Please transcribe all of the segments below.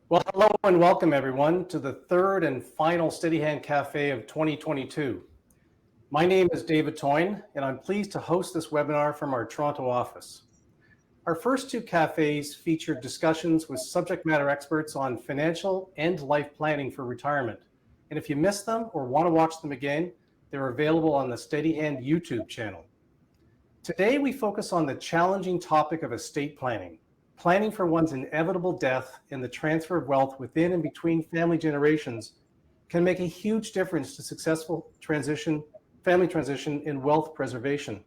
Well, hello and welcome everyone to the third and final Steadyhand Cafe of 2022. My name is David Toyne, and I'm pleased to host this webinar from our Toronto office. Our first two cafes featured discussions with subject matter experts on financial and life planning for retirement. And if you missed them or want to watch them again, they're available on the Steadyhand YouTube channel. Today, we focus on the challenging topic of estate planning. Planning for one's inevitable death and the transfer of wealth within and between family generations can make a huge difference to successful family transition and wealth preservation.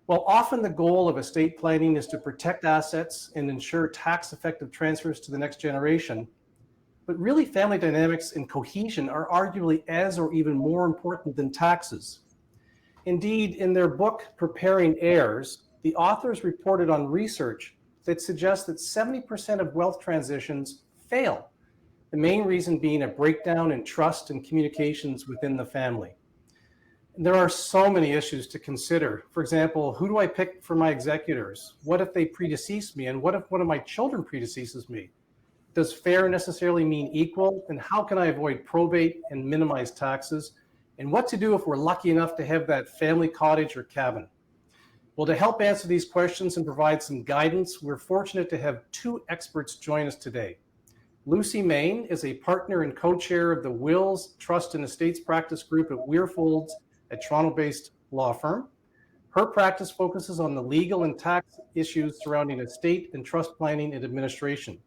While often the goal of estate planning is to protect assets and ensure tax-effective transfers to the next generation, but really family dynamics and cohesion are arguably as or even more important than taxes. Indeed, in their book, Preparing Heirs, the authors reported on research that suggests that 70% of wealth transitions fail, the main reason being a breakdown in trust and communications within the family. There are so many issues to consider. For example, who do I pick for my executors? What if they predecease me? And what if one of my children predeceases me? Does fair necessarily mean equal? And how can I avoid probate and minimize taxes? And what to do if we're lucky enough to have that family cottage or cabin? Well, to help answer these questions and provide some guidance, we're fortunate to have two experts join us today. Lucy Main is a partner and co-chair of the Wills, Trust and Estates Practice Group at WeirFoulds, a Toronto-based law firm. Her practice focuses on the legal and tax issues surrounding estate and trust planning and administration.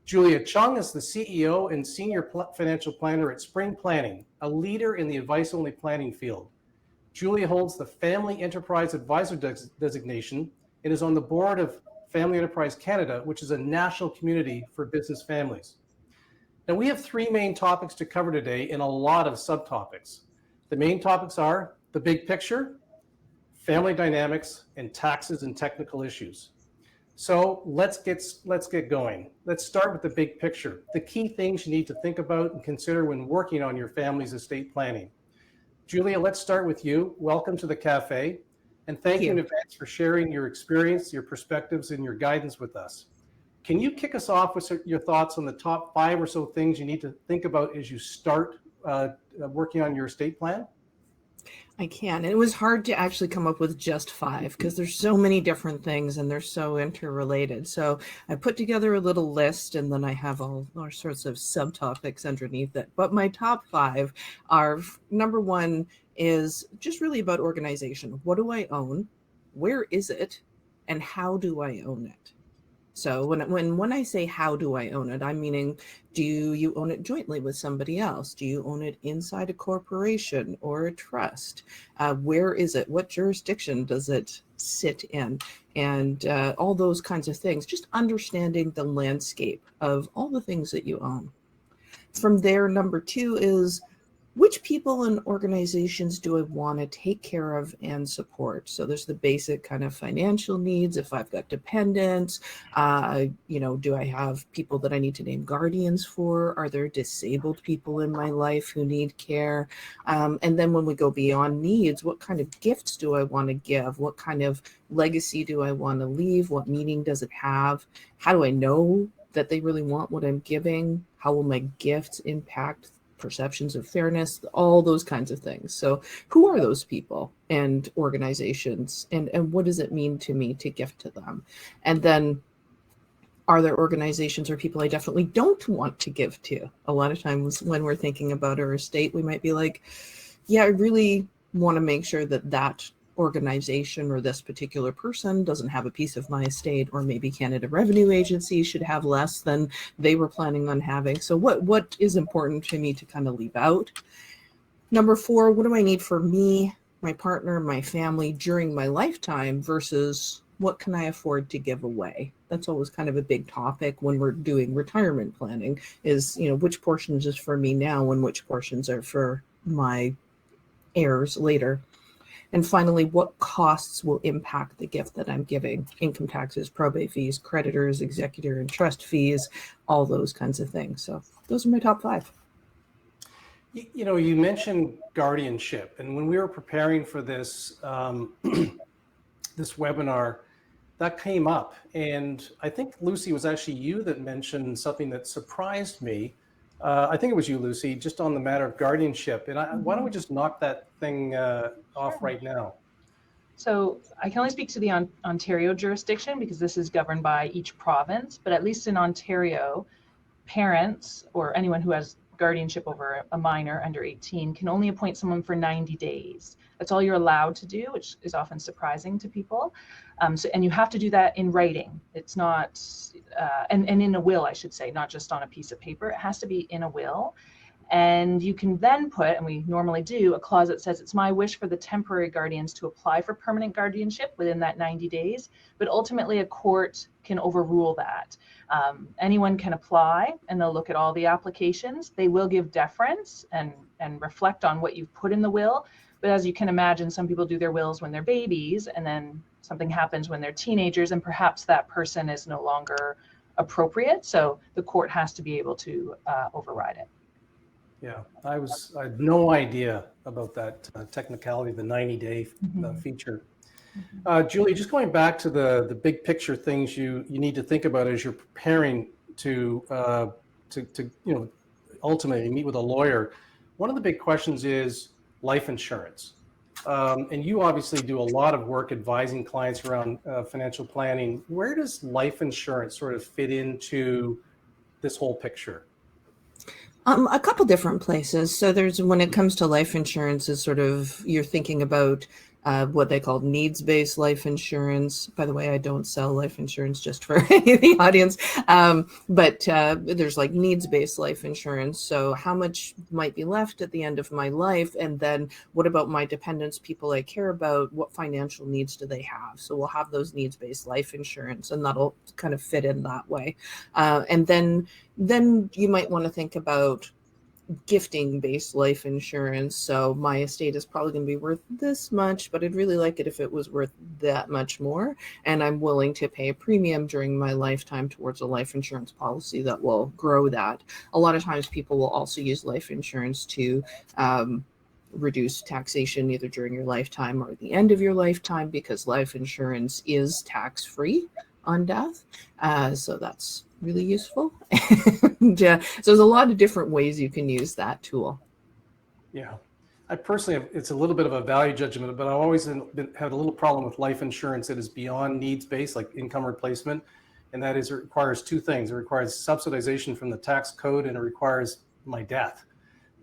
Julia Chung is the CEO and senior financial planner at Spring Planning, a leader in the advice-only planning field. Julia holds the Family Enterprise Advisor designation and is on the board of Family Enterprise Canada, which is a national community for business families. Now, we have three main topics to cover today and a lot of subtopics. The main topics are the big picture, family dynamics, and taxes and technical issues. So let's get going. Let's start with the big picture, the key things you need to think about and consider when working on your family's estate planning. Julia, let's start with you. Welcome to the cafe, and thank you in advance for sharing your experience, your perspectives, and your guidance with us. Can you kick us off with your thoughts on the top 5 or so things you need to think about as you start working on your estate plan? I can. And it was hard to actually come up with just 5 because there's so many different things and they're so interrelated. So I put together a little list and then I have all sorts of subtopics underneath it. But my top 5 are, number 1 is just really about organization. What do I own? Where is it? And how do I own it? So when I say how do I own it, I'm meaning, do you own it jointly with somebody else? Do you own it inside a corporation or a trust? Where is it? What jurisdiction does it sit in? And all those kinds of things, just understanding the landscape of all the things that you own. From there, number 2 is, which people and organizations do I want to take care of and support? So there's the basic kind of financial needs. If I've got dependents, do I have people that I need to name guardians for? Are there disabled people in my life who need care? And then when we go beyond needs, what kind of gifts do I want to give? What kind of legacy do I want to leave? What meaning does it have? How do I know that they really want what I'm giving? How will my gifts impact perceptions of fairness, all those kinds of things. So who are those people and organizations, and what does it mean to me to gift to them? And then, are there organizations or people I definitely don't want to give to? A lot of times when we're thinking about our estate, we might be like, yeah, I really want to make sure that organization or this particular person doesn't have a piece of my estate, or maybe Canada Revenue Agency should have less than they were planning on having. So what is important to me to kind of leave out? Number 4, what do I need for me, my partner, my family during my lifetime versus what can I afford to give away? That's always kind of a big topic when we're doing retirement planning is, which portions is for me now and which portions are for my heirs later. And finally, what costs will impact the gift that I'm giving? Income taxes, probate fees, creditors, executor and trust fees, all those kinds of things. So those are my top 5. You mentioned guardianship. And when we were preparing for this, this webinar, that came up, and I think, Lucy, was actually you that mentioned something that surprised me. I think it was you, Lucy, just on the matter of guardianship. And why don't we just knock that thing off right now? So I can only speak to the Ontario jurisdiction because this is governed by each province, but at least in Ontario, parents or anyone who has guardianship over a minor under 18 can only appoint someone for 90 days. That's all you're allowed to do, which is often surprising to people. And you have to do that in writing. It's not, and in a will, I should say, not just on a piece of paper. It has to be in a will. And you can then put, and we normally do, a clause that says it's my wish for the temporary guardians to apply for permanent guardianship within that 90 days, but ultimately a court can overrule that. Anyone can apply and they'll look at all the applications. They will give deference and reflect on what you've put in the will. But as you can imagine, some people do their wills when they're babies and then something happens when they're teenagers and perhaps that person is no longer appropriate. So the court has to be able to override it. Yeah, I had no idea about that technicality, the 90-day feature. Julie, just going back to the big picture things you need to think about as you're preparing to ultimately meet with a lawyer. One of the big questions is life insurance. And you obviously do a lot of work advising clients around financial planning. Where does life insurance sort of fit into this whole picture? A couple different places. So when it comes to life insurance, is sort of, you're thinking about what they call needs-based life insurance. By the way, I don't sell life insurance, just for the audience. But there's like needs-based life insurance. So how much might be left at the end of my life? And then what about my dependents, people I care about? What financial needs do they have? So we'll have those needs-based life insurance, and that'll kind of fit in that way. And then you might want to think about gifting based life insurance. So my estate is probably going to be worth this much, but I'd really like it if it was worth that much more. And I'm willing to pay a premium during my lifetime towards a life insurance policy that will grow that. A lot of times people will also use life insurance to reduce taxation either during your lifetime or the end of your lifetime, because life insurance is tax-free on death. So that's really useful. And, so there's a lot of different ways you can use that tool. Yeah, I personally it's a little bit of a value judgment, but I've always had a little problem with life insurance that is beyond needs-based, like income replacement. And that is, it requires two things. It requires subsidization from the tax code, and it requires my death.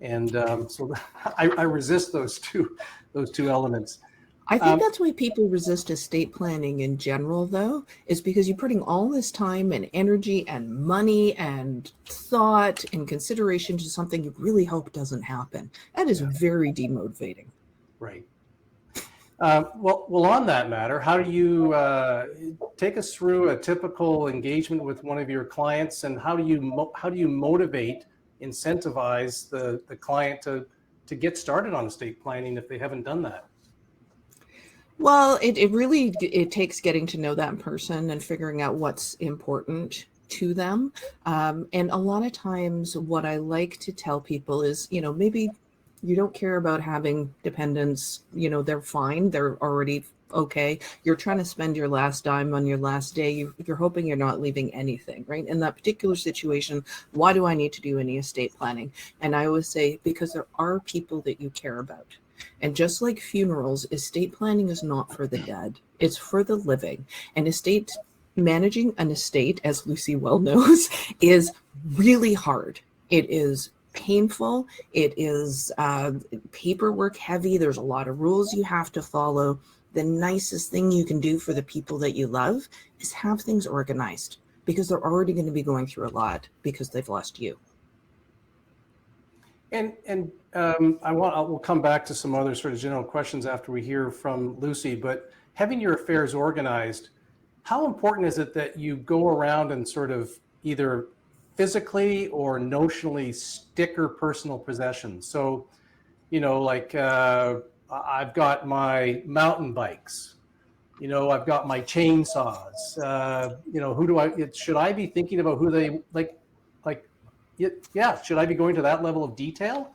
And so I resist those two elements. I think that's why people resist estate planning in general, though, is because you're putting all this time and energy and money and thought and consideration to something you really hope doesn't happen. That is very demotivating. Right. Well, on that matter, how do you take us through a typical engagement with one of your clients, and how do you motivate, incentivize the client to get started on estate planning if they haven't done that? Well, it really takes getting to know that person and figuring out what's important to them. And a lot of times what I like to tell people is, maybe you don't care about having dependents, they're fine. They're already okay. You're trying to spend your last dime on your last day. You're hoping you're not leaving anything, right? In that particular situation, why do I need to do any estate planning? And I always say, because there are people that you care about. And just like funerals, estate planning is not for the dead. It's for the living. And managing an estate, as Lucy well knows, is really hard. It is painful. It is paperwork heavy. There's a lot of rules you have to follow. The nicest thing you can do for the people that you love is have things organized, because they're already going to be going through a lot because they've lost you. And we'll come back to some other sort of general questions after we hear from Lucy, but having your affairs organized, how important is it that you go around and sort of either physically or notionally sticker personal possessions? So, I've got my mountain bikes, I've got my chainsaws, should I be thinking about who they should I be going to that level of detail?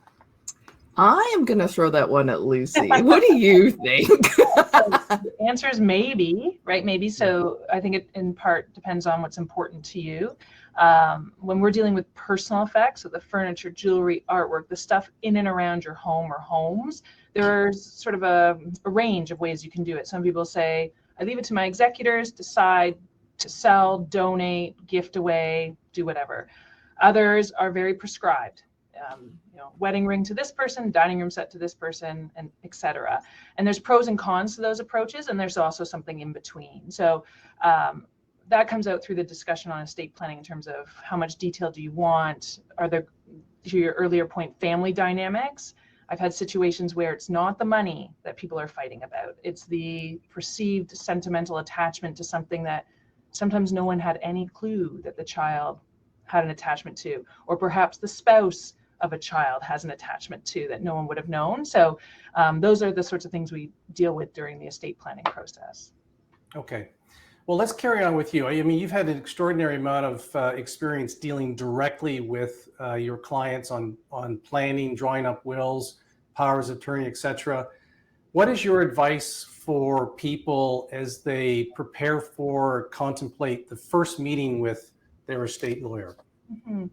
I am going to throw that one at Lucy. What do you think? The answer is maybe, right? Maybe. So I think it in part depends on what's important to you. When we're dealing with personal effects, so the furniture, jewelry, artwork, the stuff in and around your home or homes, there's sort of a range of ways you can do it. Some people say, I leave it to my executors, decide to sell, donate, gift away, do whatever. Others are very prescribed. Wedding ring to this person, dining room set to this person, and etc. And there's pros and cons to those approaches, and there's also something in between. So that comes out through the discussion on estate planning in terms of how much detail do you want? Are there, to your earlier point, family dynamics? I've had situations where it's not the money that people are fighting about. It's the perceived sentimental attachment to something that sometimes no one had any clue that the child had an attachment to, or perhaps the spouse of a child has an attachment to that no one would have known. So those are the sorts of things we deal with during the estate planning process. Okay. Well, let's carry on with you. I mean, you've had an extraordinary amount of experience dealing directly with your clients on planning, drawing up wills, powers of attorney, etc. What is your advice for people as they prepare for, contemplate the first meeting with their estate lawyer? Mm-hmm.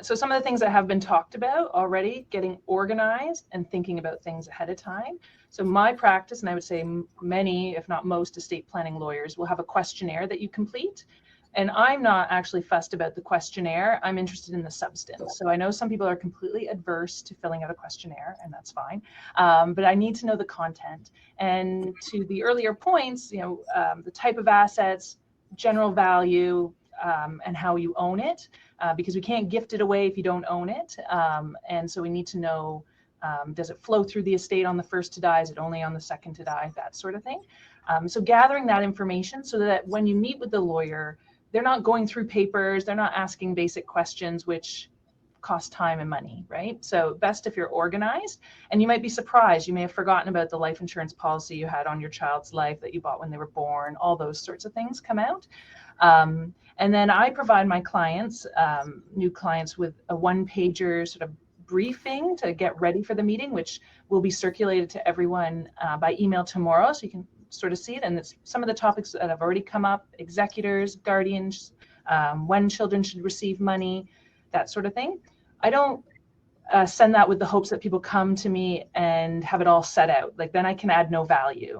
So some of the things that have been talked about already, getting organized and thinking about things ahead of time. So my practice, and I would say many, if not most, estate planning lawyers will have a questionnaire that you complete. And I'm not actually fussed about the questionnaire. I'm interested in the substance. So I know some people are completely adverse to filling out a questionnaire, and that's fine. But I need to know the content. And to the earlier points, the type of assets, general value, and how you own it, because we can't gift it away if you don't own it. And so we need to know, does it flow through the estate on the first to die? Is it only on the second to die? That sort of thing. So gathering that information so that when you meet with the lawyer, they're not going through papers, they're not asking basic questions, which cost time and money, right? So best if you're organized, and you might be surprised. You may have forgotten about the life insurance policy you had on your child's life that you bought when they were born. All those sorts of things come out. And then I provide my clients, new clients, with a one-pager sort of briefing to get ready for the meeting, which will be circulated to everyone by email tomorrow, so you can sort of see it. And it's some of the topics that have already come up: executors, guardians, when children should receive money, that sort of thing. I don't send that with the hopes that people come to me and have it all set out. Like, then I can add no value.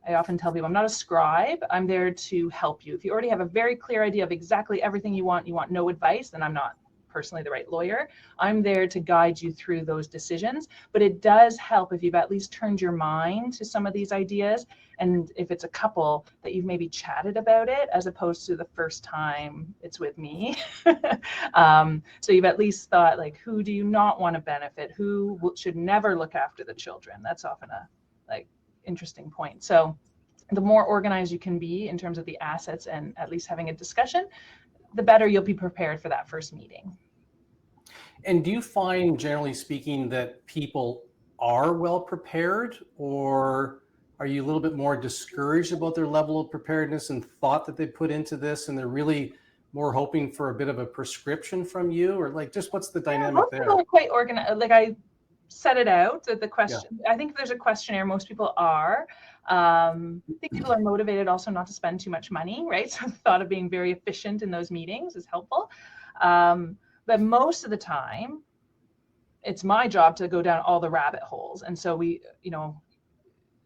I often tell people, I'm not a scribe. I'm there to help you. If you already have a very clear idea of exactly everything you want no advice, then I'm not personally the right lawyer. I'm there to guide you through those decisions. But it does help if you've at least turned your mind to some of these ideas. And if it's a couple that you've maybe chatted about it, as opposed to the first time it's with me. So you've at least thought, like, who do you not want to benefit? Who should never look after the children? That's often a interesting point. So the more organized you can be in terms of the assets and at least having a discussion, the better you'll be prepared for that first meeting. And do you find, generally speaking, that people are well prepared, or are you a little bit more discouraged about their level of preparedness and thought that they put into this, and they're really more hoping for a bit of a prescription from you, or like, just what's the dynamic there? People are quite organized. Like, I set it out that the question, yeah. I think there's a questionnaire. Most people are. I think people are motivated also not to spend too much money, right? So the thought of being very efficient in those meetings is helpful. But most of the time, it's my job to go down all the rabbit holes. And so we,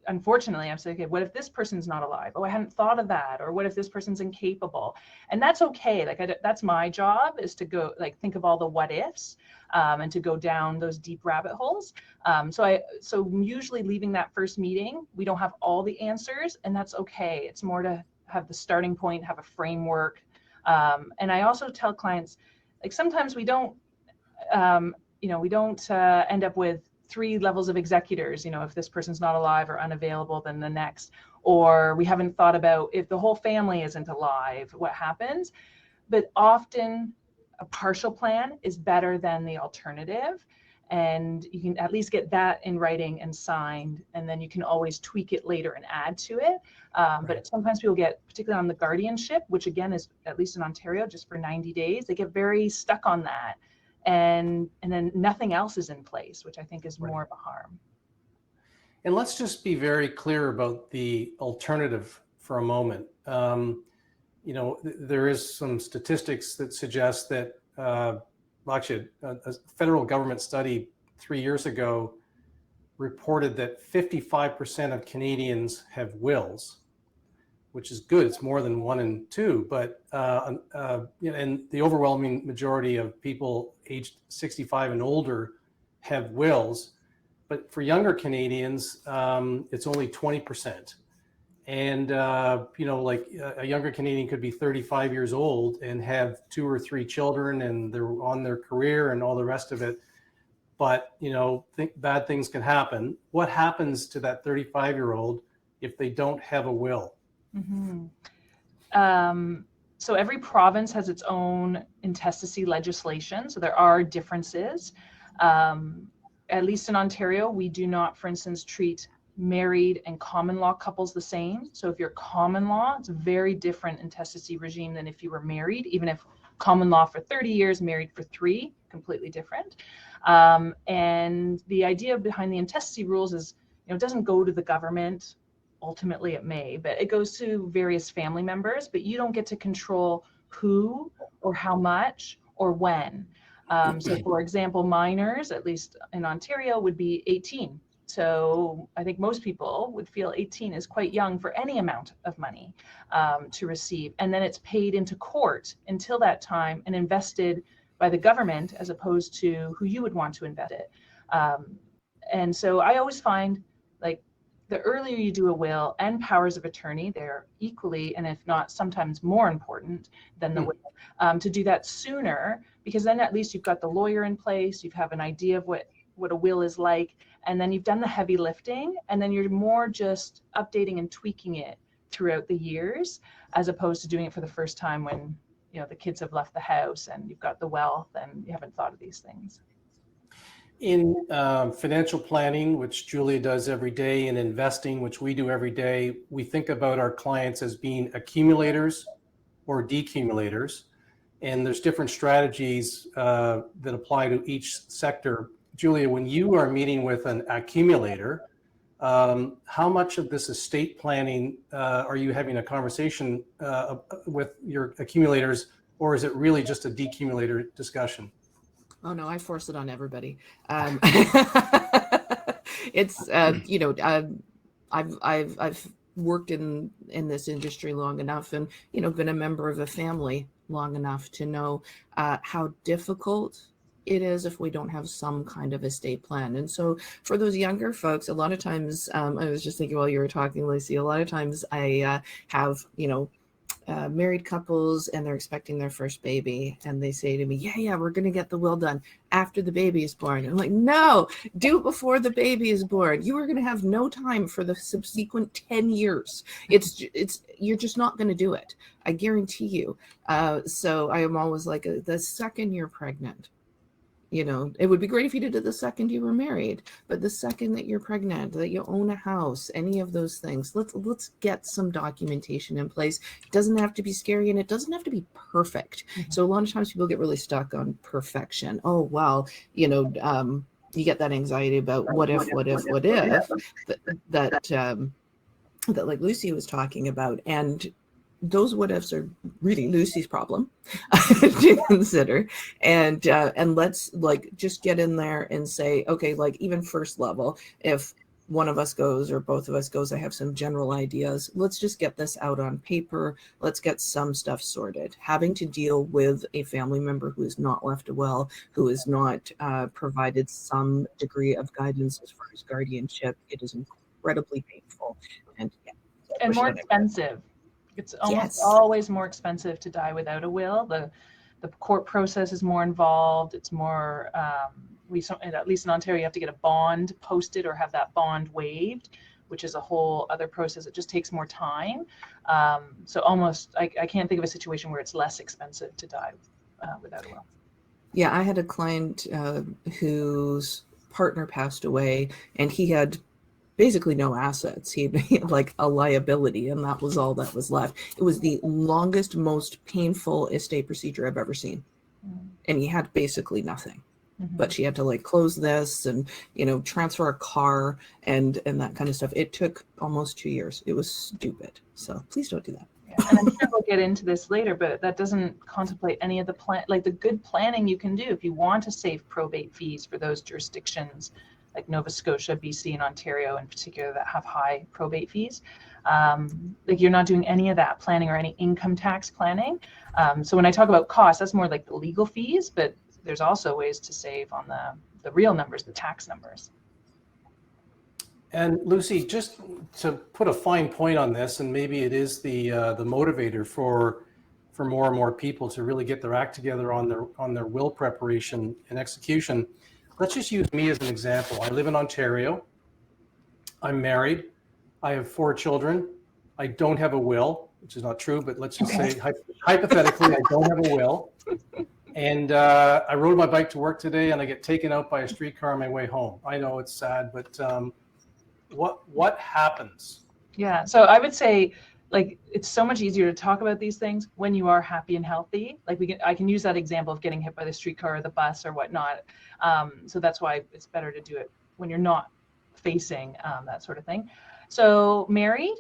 unfortunately, I'm saying, okay, what if this person's not alive? Oh, I hadn't thought of that. Or what if this person's incapable? And that's okay. Like, that's my job, is to go, like, think of all the what ifs, and to go down those deep rabbit holes. So usually leaving that first meeting, we don't have all the answers, and that's okay. It's more to have the starting point, have a framework. And I also tell clients, like, sometimes we don't, end up with 3 levels of executors. If this person's not alive or unavailable, then the next. Or we haven't thought about, if the whole family isn't alive, what happens? But often a partial plan is better than the alternative. And you can at least get that in writing and signed, and then you can always tweak it later and add to it. But sometimes people get, particularly on the guardianship, which again is, at least in Ontario, just for 90 days, they get very stuck on that. and then nothing else is in place, which I think is Right. more of a harm. And let's just be very clear about the alternative for a moment. You know, there is some statistics that suggest that, actually, a federal government study 3 years ago reported that 55% of Canadians have wills, which is good. It's more than 1 in 2, but you know, and the overwhelming majority of people aged 65 and older have wills. But for younger Canadians, it's only 20%. And, you know, like a younger Canadian could be 35 years old and have 2 or 3 children and they're on their career and all the rest of it. But, you know, bad things can happen. What happens to that 35-year-old if they don't have a will? Mm-hmm. So every province has its own intestacy legislation. So there are differences. At least in Ontario, we do not, for instance, treat married and common law couples the same. So if you're common law, it's a very different intestacy regime than if you were married, even if common law for 30 years, married for 3, completely different. And the idea behind the intestacy rules is, you know, it doesn't go to the government. Ultimately it may, but it goes to various family members, but you don't get to control who or how much or when. So for example, minors, at least in Ontario, would be 18. So I think most people would feel 18 is quite young for any amount of money to receive. And then it's paid into court until that time and invested by the government as opposed to who you would want to invest it. And so I always find, like, the earlier you do a will and powers of attorney, they're equally, and if not sometimes more important than the will, to do that sooner, because then at least you've got the lawyer in place, you have an idea of what a will is like, and then you've done the heavy lifting, and then you're more just updating and tweaking it throughout the years, as opposed to doing it for the first time when, you know, the kids have left the house and you've got the wealth and you haven't thought of these things. In financial planning, which Julia does every day, and investing, which we do every day, we think about our clients as being accumulators or decumulators. And there's different strategies that apply to each sector. Julia, when you are meeting with an accumulator, how much of this estate planning are you having a conversation with your accumulators, or is it really just a decumulator discussion? Oh no, I force it on everybody. It's you know, I've worked in this industry long enough, and, you know, been a member of a family long enough to know how difficult it is if we don't have some kind of estate plan. And so for those younger folks, a lot of times, I was just thinking while you were talking, Lacey, a lot of times I have, you know, married couples and they're expecting their first baby, and they say to me, yeah, we're going to get the will done after the baby is born. And I'm like, no, do it before the baby is born. You are going to have no time for the subsequent 10 years. You're just not going to do it. I guarantee you. So I am always like, the second you're pregnant, you know, it would be great if you did it the second you were married, but the second that you're pregnant, that you own a house, any of those things, let's get some documentation in place. It doesn't have to be scary, and it doesn't have to be perfect. Mm-hmm. So a lot of times people get really stuck on perfection. Oh, well, you know, you get that anxiety about what if that like Lucy was talking about. And those what ifs are really Lucy's problem to consider. And let's, like, just get in there and say, okay, like, even first level, if one of us goes or both of us goes, I have some general ideas. Let's just get this out on paper. Let's get some stuff sorted. Having to deal with a family member who has not left a will, who has not provided some degree of guidance as far as guardianship, it is incredibly painful and more expensive. It's almost always more expensive to die without a will. The court process is more involved. It's more, at least in Ontario, you have to get a bond posted or have that bond waived, which is a whole other process. It just takes more time. So almost, I can't think of a situation where it's less expensive to die without a will. Yeah, I had a client whose partner passed away, and he had basically no assets. He had like a liability, and that was all that was left. It was the longest, most painful estate procedure I've ever seen. and he had basically nothing. Mhm. But she had to like close this and, you know, transfer a car and that kind of stuff. It took almost 2 years. It was stupid. So please don't do that. Yeah. And I'm sure we'll get into this later, but that doesn't contemplate any of the like the good planning you can do if you want to save probate fees for those jurisdictions like Nova Scotia, BC, and Ontario in particular that have high probate fees. Like you're not doing any of that planning or any income tax planning. So when I talk about costs, that's more like the legal fees, but there's also ways to save on the real numbers, the tax numbers. And Lucy, just to put a fine point on this, and maybe it is the motivator for more and more people to really get their act together on their will preparation and execution. Let's just use me as an example. I live in Ontario. I'm married. I have 4 children. I don't have a will, which is not true, but let's just say hypothetically, I don't have a will. And I rode my bike to work today, and I get taken out by a streetcar on my way home. I know it's sad, but what happens? Yeah, so I would say, like, it's so much easier to talk about these things when you are happy and healthy. Like I can use that example of getting hit by the streetcar or the bus or whatnot. So that's why it's better to do it when you're not facing that sort of thing. So married,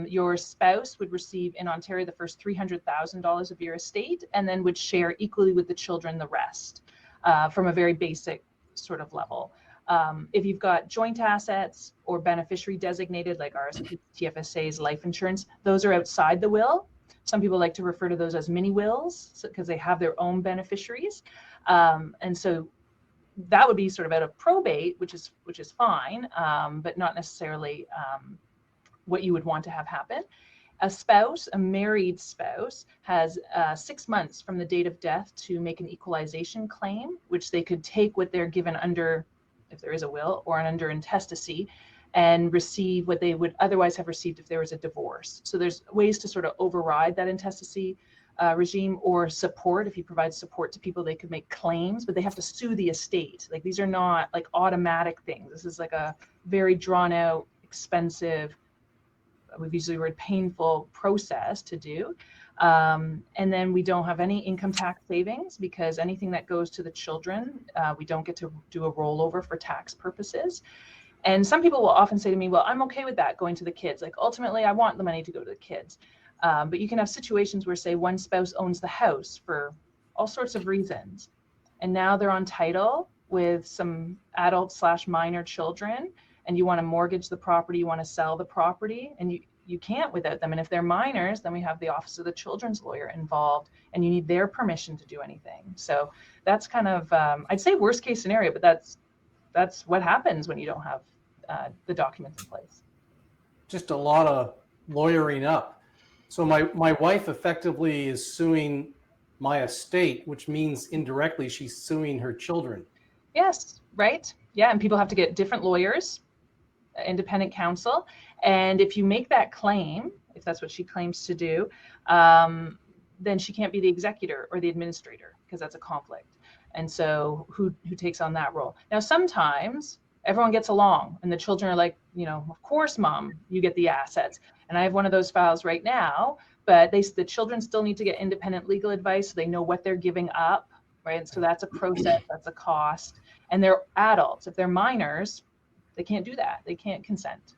your spouse would receive in Ontario the first $300,000 of your estate, and then would share equally with the children the rest from a very basic sort of level. If you've got joint assets or beneficiary designated, like RSP, TFSAs, life insurance, those are outside the will. Some people like to refer to those as mini wills because they have their own beneficiaries. And so that would be sort of out of probate, which is fine, but not necessarily what you would want to have happen. A married spouse, has 6 months from the date of death to make an equalization claim, which they could take what they're given under, if there is a will, or under intestacy, and receive what they would otherwise have received if there was a divorce. So there's ways to sort of override that intestacy regime, or support. If you provide support to people, they could make claims, but they have to sue the estate. Like these are not like automatic things. This is like a very drawn out, expensive, we've used the word painful process to do. And then we don't have any income tax savings because anything that goes to the children, we don't get to do a rollover for tax purposes. And some people will often say to me, well, I'm okay with that going to the kids. Like ultimately I want the money to go to the kids. But you can have situations where, say, one spouse owns the house for all sorts of reasons, and now they're on title with some adult/minor children, and you want to mortgage the property, you want to sell the property, and you can't without them. And if they're minors, then we have the Office of the Children's Lawyer involved, and you need their permission to do anything. So that's kind of, I'd say worst case scenario, but that's what happens when you don't have the documents in place. Just a lot of lawyering up. So my wife effectively is suing my estate, which means indirectly she's suing her children. Yes, right. Yeah, and people have to get different lawyers, independent counsel. And if you make that claim, if that's what she claims to do, then she can't be the executor or the administrator because that's a conflict. And so who takes on that role? Now, sometimes everyone gets along and the children are like, of course, mom, you get the assets. And I have one of those files right now, but the children still need to get independent legal advice so they know what they're giving up, right? So that's a process, that's a cost. And they're adults. If they're minors, they can't do that. They can't consent.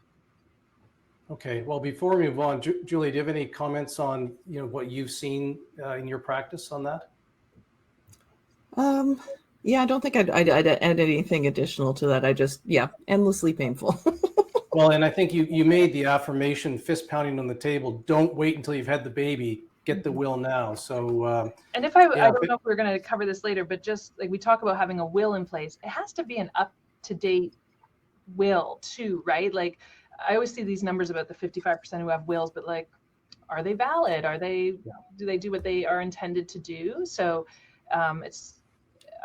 Okay, well, before we move on, Julie, do you have any comments on what you've seen in your practice on that? Yeah, I don't think I'd add anything additional to that. Endlessly painful. Well, and I think you made the affirmation, fist pounding on the table, don't wait until you've had the baby, get the will now. So, and I don't know if we're going to cover this later, but just like we talk about having a will in place, it has to be an up-to-date will too, right? Like I always see these numbers about the 55% who have wills, but like, are they valid? Do they do what they are intended to do? So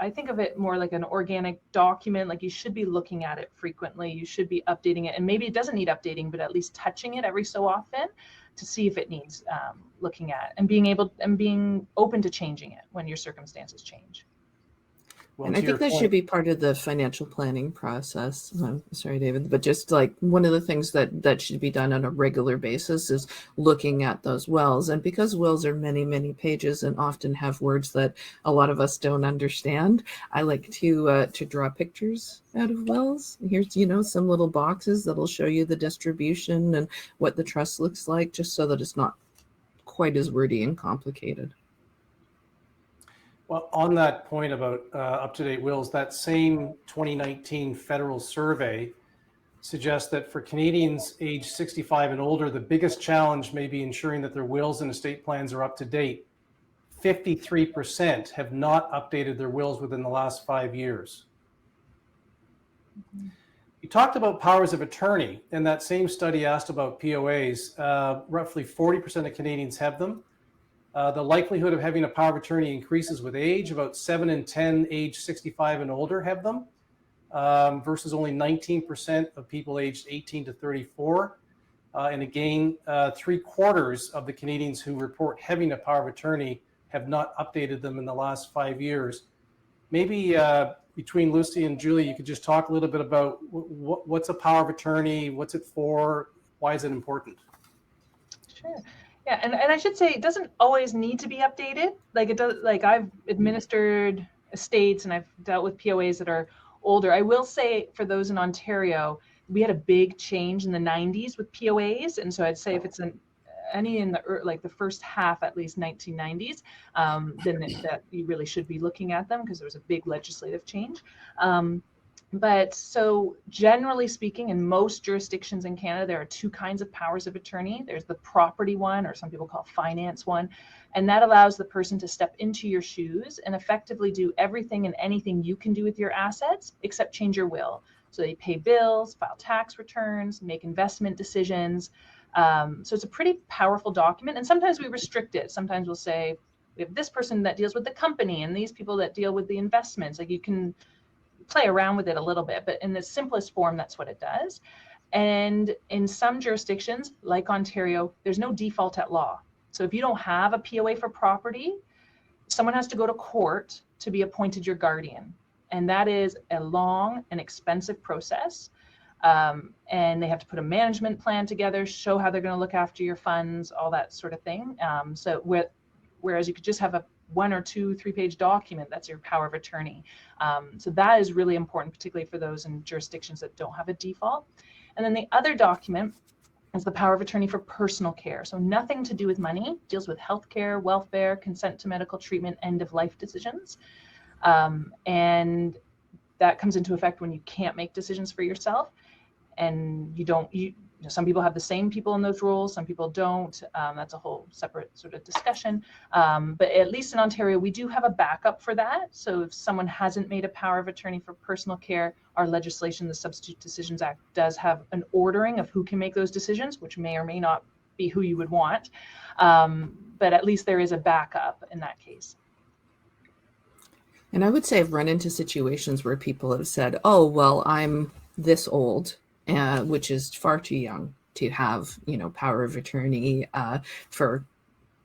I think of it more like an organic document. Like you should be looking at it frequently. You should be updating it. And maybe it doesn't need updating, but at least touching it every so often to see if it needs looking at, and being open to changing it when your circumstances change. Well, And to I your think that point, should be part of the financial planning process. Sorry, David, but just like one of the things that should be done on a regular basis is looking at those wills. And because wills are many, many pages and often have words that a lot of us don't understand, I like to draw pictures out of wills. Here's, some little boxes that'll show you the distribution and what the trust looks like, just so that it's not quite as wordy and complicated. well, on that point about up-to-date wills, that same 2019 federal survey suggests that for Canadians aged 65 and older, the biggest challenge may be ensuring that their wills and estate plans are up to date. 53% have not updated their wills within the last 5 years. You talked about powers of attorney, and that same study asked about POAs. Roughly 40% of Canadians have them. The likelihood of having a power of attorney increases with age. About 7 in 10 age 65 and older have them, versus only 19% of people aged 18 to 34. And again, 3/4 of the Canadians who report having a power of attorney have not updated them in the last 5 years. Maybe between Lucy and Julie, you could just talk a little bit about what's a power of attorney, what's it for, why is it important? Sure. Yeah, and I should say it doesn't always need to be updated. Like it does, like I've administered estates and I've dealt with POAs that are older. I will say for those in Ontario, we had a big change in the 90s with POAs. And so I'd say if it's any in the first half, at least 1990s, then that you really should be looking at them because there was a big legislative change. But so generally speaking, in most jurisdictions in Canada, there are two kinds of powers of attorney. There's the property one, or some people call finance one, and that allows the person to step into your shoes and effectively do everything and anything you can do with your assets except change your will. So they pay bills, file tax returns, make investment decisions. So it's a pretty powerful document, and sometimes we restrict it. Sometimes we'll say we have this person that deals with the company and these people that deal with the investments. Like you can play around with it a little bit, but in the simplest form, that's what it does. And in some jurisdictions, like Ontario, there's no default at law. So if you don't have a POA for property, someone has to go to court to be appointed your guardian. And that is a long and expensive process. And they have to put a management plan together, show how they're going to look after your funds, all that sort of thing. Whereas you could just have a 1 or 2, 3-page document, that's your power of attorney. So that is really important, particularly for those in jurisdictions that don't have a default. And then the other document is the power of attorney for personal care. So nothing to do with money, deals with healthcare, welfare, consent to medical treatment, end of life decisions. And that comes into effect when you can't make decisions for yourself. And some people have the same people in those roles, some people don't. That's a whole separate sort of discussion. But at least in Ontario, we do have a backup for that. So if someone hasn't made a power of attorney for personal care, our legislation, the Substitute Decisions Act, does have an ordering of who can make those decisions, which may or may not be who you would want. But at least there is a backup in that case. And I would say I've run into situations where people have said, oh, well, I'm this old, which is far too young to have, power of attorney for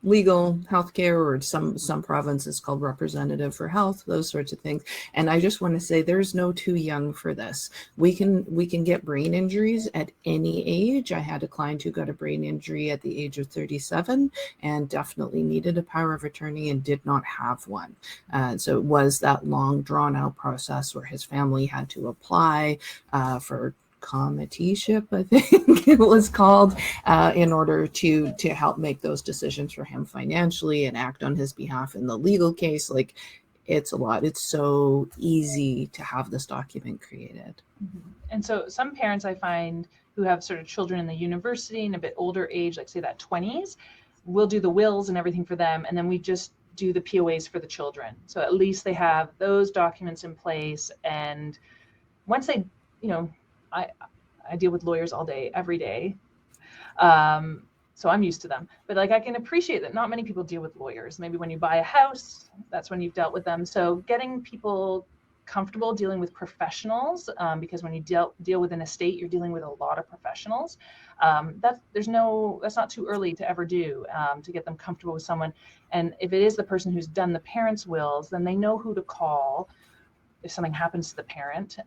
legal healthcare, or some provinces called representative for health, those sorts of things. And I just want to say there's no too young for this. We can get brain injuries at any age. I had a client who got a brain injury at the age of 37 and definitely needed a power of attorney and did not have one. So it was that long drawn out process where his family had to apply for committeeship, I think it was called, in order to help make those decisions for him financially and act on his behalf in the legal case. Like, it's a lot. It's so easy to have this document created. Mm-hmm. And so some parents I find who have sort of children in the university and a bit older age, like say that 20s, we'll do the wills and everything for them, and then we just do the POAs for the children. So at least they have those documents in place. And once they, I deal with lawyers all day, every day. So I'm used to them, but I can appreciate that not many people deal with lawyers. Maybe when you buy a house, that's when you've dealt with them. So getting people comfortable dealing with professionals, because when you deal with an estate, you're dealing with a lot of professionals. That's not too early to ever do, to get them comfortable with someone. And if it is the person who's done the parents' wills, then they know who to call. if something happens to the parent,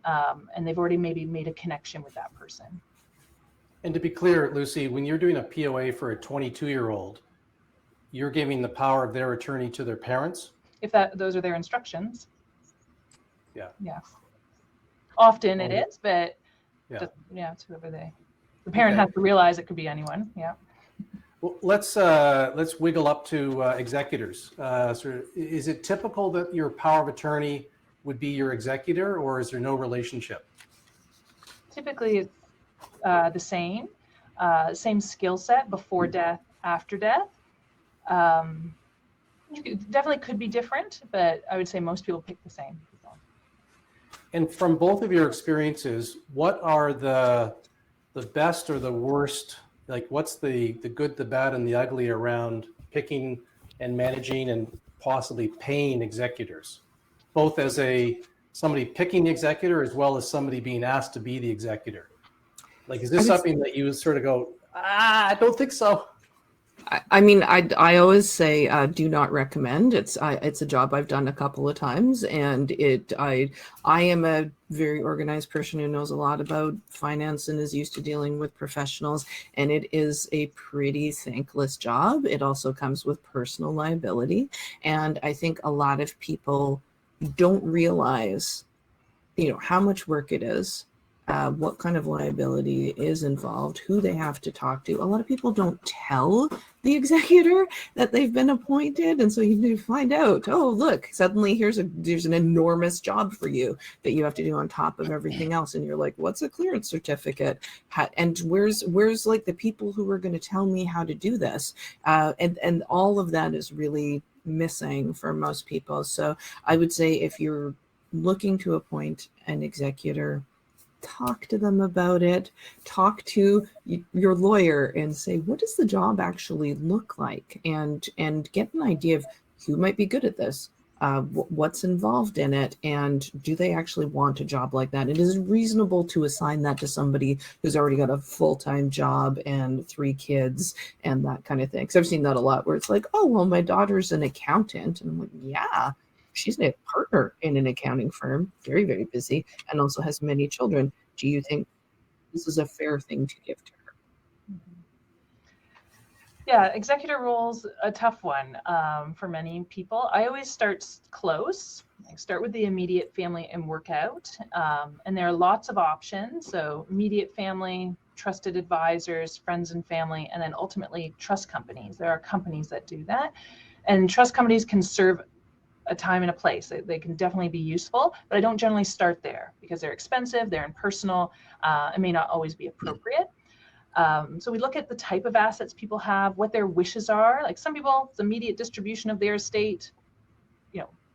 and they've already maybe made a connection with that person. And to be clear, Lucy, when you're doing a POA for a 22-year-old, you're giving the power of their attorney to their parents? If those are their instructions. Yeah. Yeah. Often it is, but yeah, it's whoever the parent has to realize it could be anyone. Yeah. Well, let's wiggle up to executors. So is it typical that your power of attorney would be your executor, or is there no relationship? Typically, it's the same skill set before death, after death. Definitely could be different, but I would say most people pick the same. And from both of your experiences, what are the best or the worst? Like, what's the good, the bad, and the ugly around picking and managing and possibly paying executors, both as somebody picking the executor as well as somebody being asked to be the executor? Like, is this something that you sort of go, I don't think so? I mean, I always say do not recommend. It's a job I've done a couple of times, and I am a very organized person who knows a lot about finance and is used to dealing with professionals, and it is a pretty thankless job. It also comes with personal liability, and I think a lot of people don't realize, how much work it is. What kind of liability is involved, who they have to talk to. A lot of people don't tell the executor that they've been appointed. And so you need to find out, oh, look, suddenly there's an enormous job for you that you have to do on top of everything else. And you're like, what's a clearance certificate? And where's like the people who are going to tell me how to do this? And all of that is really missing for most people. So I would say if you're looking to appoint an executor, talk to them about it, talk to your lawyer and say, what does the job actually look like? And get an idea of who might be good at this, what's involved in it, and do they actually want a job like that? It is reasonable to assign that to somebody who's already got a full-time job and 3 kids and that kind of thing. Because I've seen that a lot where it's like, oh, well, my daughter's an accountant. And I'm like, yeah. She's a partner in an accounting firm, very, very busy, and also has many children. Do you think this is a fair thing to give to her? Yeah, executor role's a tough one for many people. I always start close. I start with the immediate family and work out. And there are lots of options. So immediate family, trusted advisors, friends and family, and then ultimately trust companies. There are companies that do that. And trust companies can serve a time and a place. They can definitely be useful, but I don't generally start there because they're expensive, they're impersonal, it may not always be appropriate. So we look at the type of assets people have, what their wishes are. Like some people, it's immediate distribution of their estate,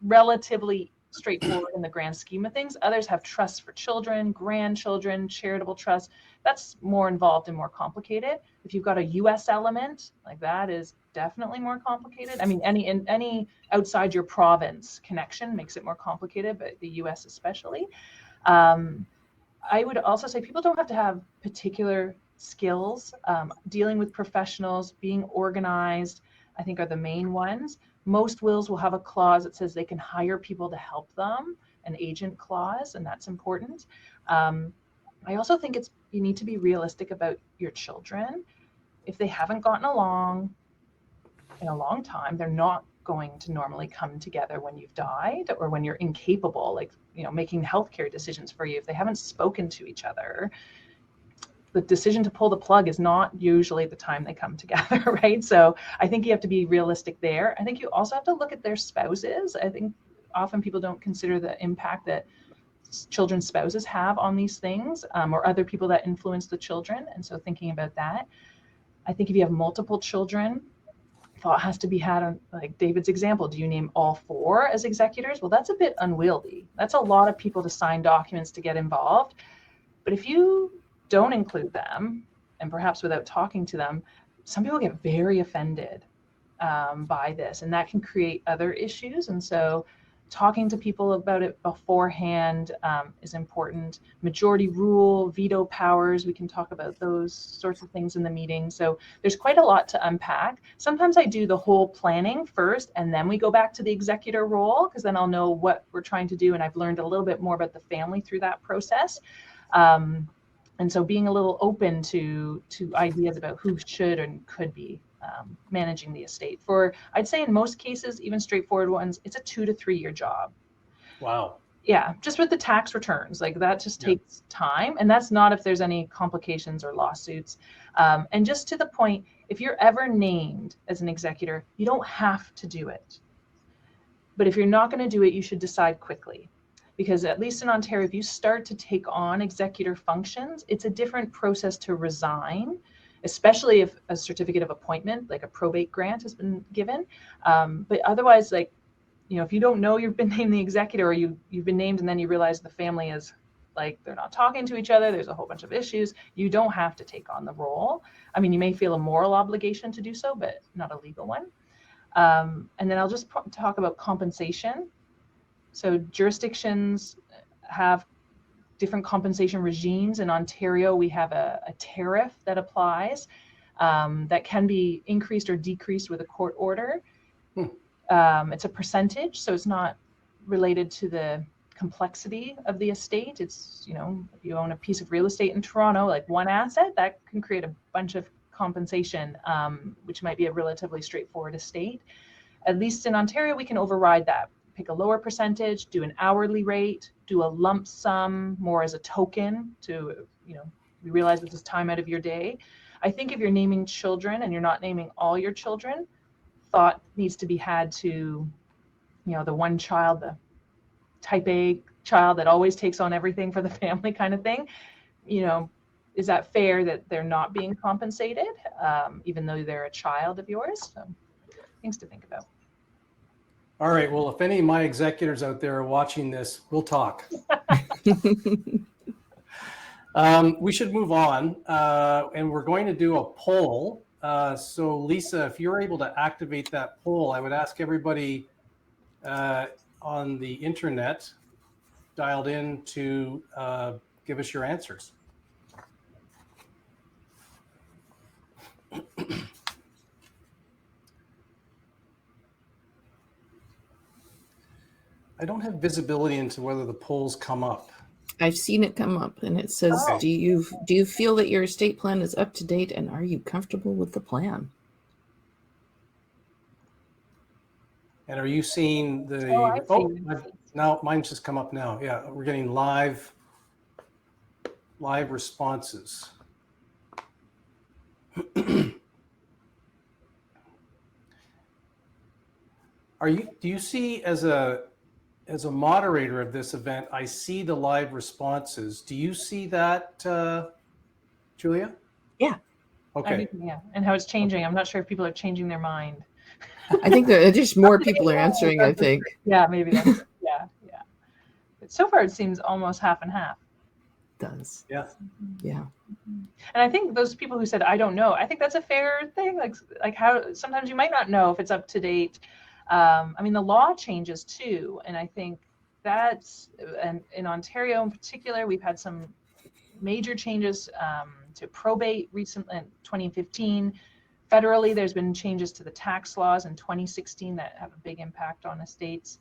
relatively straightforward in the grand scheme of things. Others have trusts for children, grandchildren, charitable trusts. That's more involved and more complicated. If you've got a US element, like that is definitely more complicated. I mean, any outside your province connection makes it more complicated, but the US especially. I would also say people don't have to have particular skills. Dealing with professionals, being organized, I think are the main ones. Most wills will have a clause that says they can hire people to help them, an agent clause, and that's important. I also think you need to be realistic about your children. If they haven't gotten along in a long time, they're not going to normally come together when you've died or when you're incapable, like, making healthcare decisions for you. If they haven't spoken to each other, the decision to pull the plug is not usually the time they come together, right? So I think you have to be realistic there. I think you also have to look at their spouses. I think often people don't consider the impact that children's spouses have on these things, or other people that influence the children. And so thinking about that, I think if you have multiple children, thought has to be had on, like David's example, do you name all 4 as executors? Well, that's a bit unwieldy. That's a lot of people to sign documents to get involved. But if you don't include them, and perhaps without talking to them, some people get very offended by this, and that can create other issues. And so talking to people about it beforehand is important. Majority rule, veto powers, we can talk about those sorts of things in the meeting. So there's quite a lot to unpack. Sometimes I do the whole planning first, and then we go back to the executor role, because then I'll know what we're trying to do, and I've learned a little bit more about the family through that process. And so being a little open to ideas about who should and could be managing the estate. For, I'd say in most cases, even straightforward ones, it's a 2 to 3 year job. Wow. Yeah, just with the tax returns, like that just takes time. And that's not if there's any complications or lawsuits. And just to the point, if you're ever named as an executor, you don't have to do it. But if you're not going to do it, you should decide quickly. Because at least in Ontario, if you start to take on executor functions, it's a different process to resign, especially if a certificate of appointment, like a probate grant, has been given. But otherwise, like, you know, if you don't know you've been named the executor, or you've been named and then you realize the family is like, they're not talking to each other, there's a whole bunch of issues, you don't have to take on the role. I mean, you may feel a moral obligation to do so, but not a legal one. And then I'll just talk about compensation. So jurisdictions have different compensation regimes. In Ontario, we have a tariff that applies that can be increased or decreased with a court order. It's a percentage, so it's not related to the complexity of the estate. It's, you know, if you own a piece of real estate in Toronto, like one asset, that can create a bunch of compensation, which might be a relatively straightforward estate. At least in Ontario, we can override that. Pick a lower percentage, do an hourly rate, do a lump sum more as a token to, you know, you realize this is time out of your day. I think if you're naming children and you're not naming all your children, thought needs to be had to, you know, the one child, the type A child that always takes on everything for the family kind of thing. You know, is that fair that they're not being compensated, even though they're a child of yours? So things to think about. All right. Well, if any of my executors out there are watching this, we'll talk. We should move on, and we're going to do a poll. So Lisa, if you're able to activate that poll, I would ask everybody on the internet dialed in to give us your answers. I don't have visibility into whether the polls come up. I've seen it come up, and it says, do you feel that your estate plan is up to date, and are you comfortable with the plan? And are you seeing the? Now mine's just come up now. Yeah, we're getting live responses. Do you see, as a moderator of this event, I see the live responses. Do you see that, Julia? Yeah. Okay. Yeah, and how it's changing. I'm not sure if people are changing their mind. I think that just more people are answering, I think. Yeah, maybe that's yeah. But so far it seems almost half and half. It does. Yeah. Yeah. And I think those people who said, I don't know, I think that's a fair thing. Like how sometimes you might not know if it's up to date. I mean, the law changes too. And I think that's, and in Ontario in particular, we've had some major changes to probate recently in 2015. Federally, there's been changes to the tax laws in 2016 that have a big impact on estates.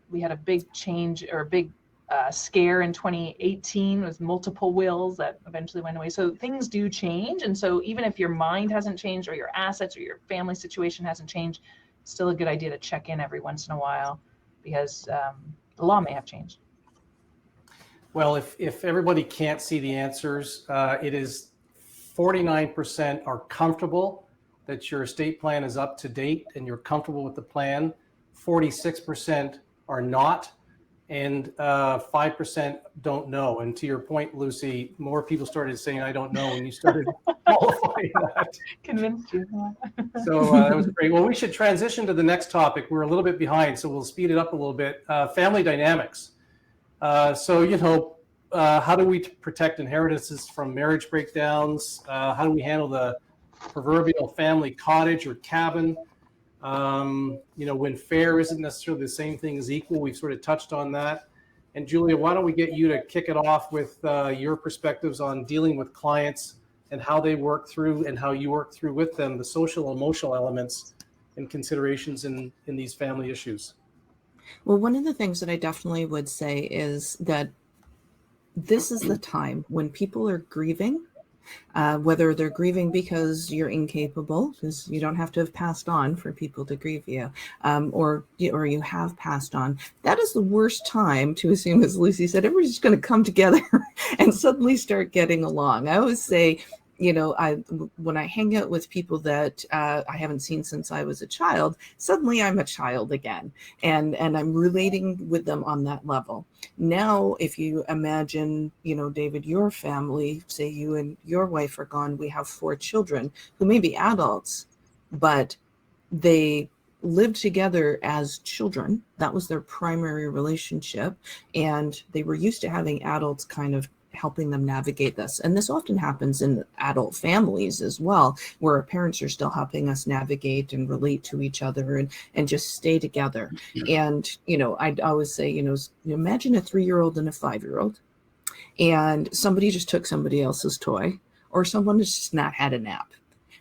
We had a big change, or a big scare in 2018 with multiple wills that eventually went away. So things do change. And so even if your mind hasn't changed, or your assets or your family situation hasn't changed, it's still a good idea to check in every once in a while, because the law may have changed. Well, if everybody can't see the answers, it is 49% are comfortable that your estate plan is up to date and you're comfortable with the plan. 46% are not, and 5% don't know. And to your point, Lucy, more people started saying, I don't know, when you started qualifying that. Convinced you. So that was great. Well, we should transition to the next topic. We're a little bit behind, so we'll speed it up a little bit. Family dynamics. So, you know, how do we protect inheritances from marriage breakdowns? How do we handle the proverbial family cottage or cabin? When fair isn't necessarily the same thing as equal. We've sort of touched on that. And Julia, why don't we get you to kick it off with your perspectives on dealing with clients and how they work through and how you work through with them the social emotional elements and considerations in these family issues. Well, one of the things that I definitely would say is that this is the time when people are grieving, whether they're grieving because you're incapable, because you don't have to have passed on for people to grieve you, or you have passed on. That is the worst time to assume, as Lucy said, everybody's just going to come together and suddenly start getting along. I always say, when I hang out with people that I haven't seen since I was a child, suddenly I'm a child again, and I'm relating with them on that level. Now, if you imagine, David, your family, say you and your wife are gone, we have 4 children who may be adults, but they lived together as children. That was their primary relationship, and they were used to having adults kind of helping them navigate this. And this often happens in adult families as well, where our parents are still helping us navigate and relate to each other and just stay together. And, I'd always say, imagine a 3-year-old and a 5-year-old, and somebody just took somebody else's toy, or someone has just not had a nap.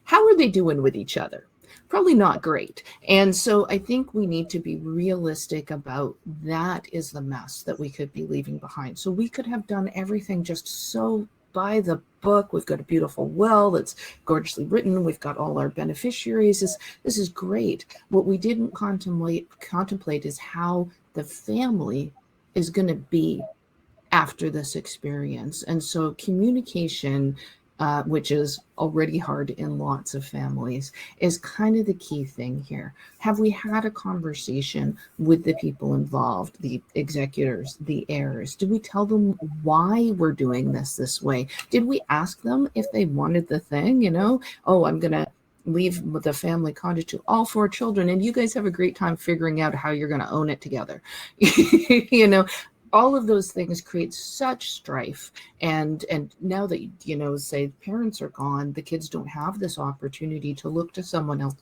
How are they doing with each other? Probably not great. And so I think we need to be realistic about that is the mess that we could be leaving behind. So we could have done everything just so by the book. We've got a beautiful will that's gorgeously written. We've got all our beneficiaries. This is great. What we didn't contemplate is how the family is going to be after this experience. And so communication, which is already hard in lots of families, is kind of the key thing here. Have we had a conversation with the people involved, the executors, the heirs? Did we tell them why we're doing this way? Did we ask them if they wanted the thing? I'm going to leave the family cottage to all 4 children, and you guys have a great time figuring out how you're going to own it together. All of those things create such strife. And now that, say parents are gone, the kids don't have this opportunity to look to someone else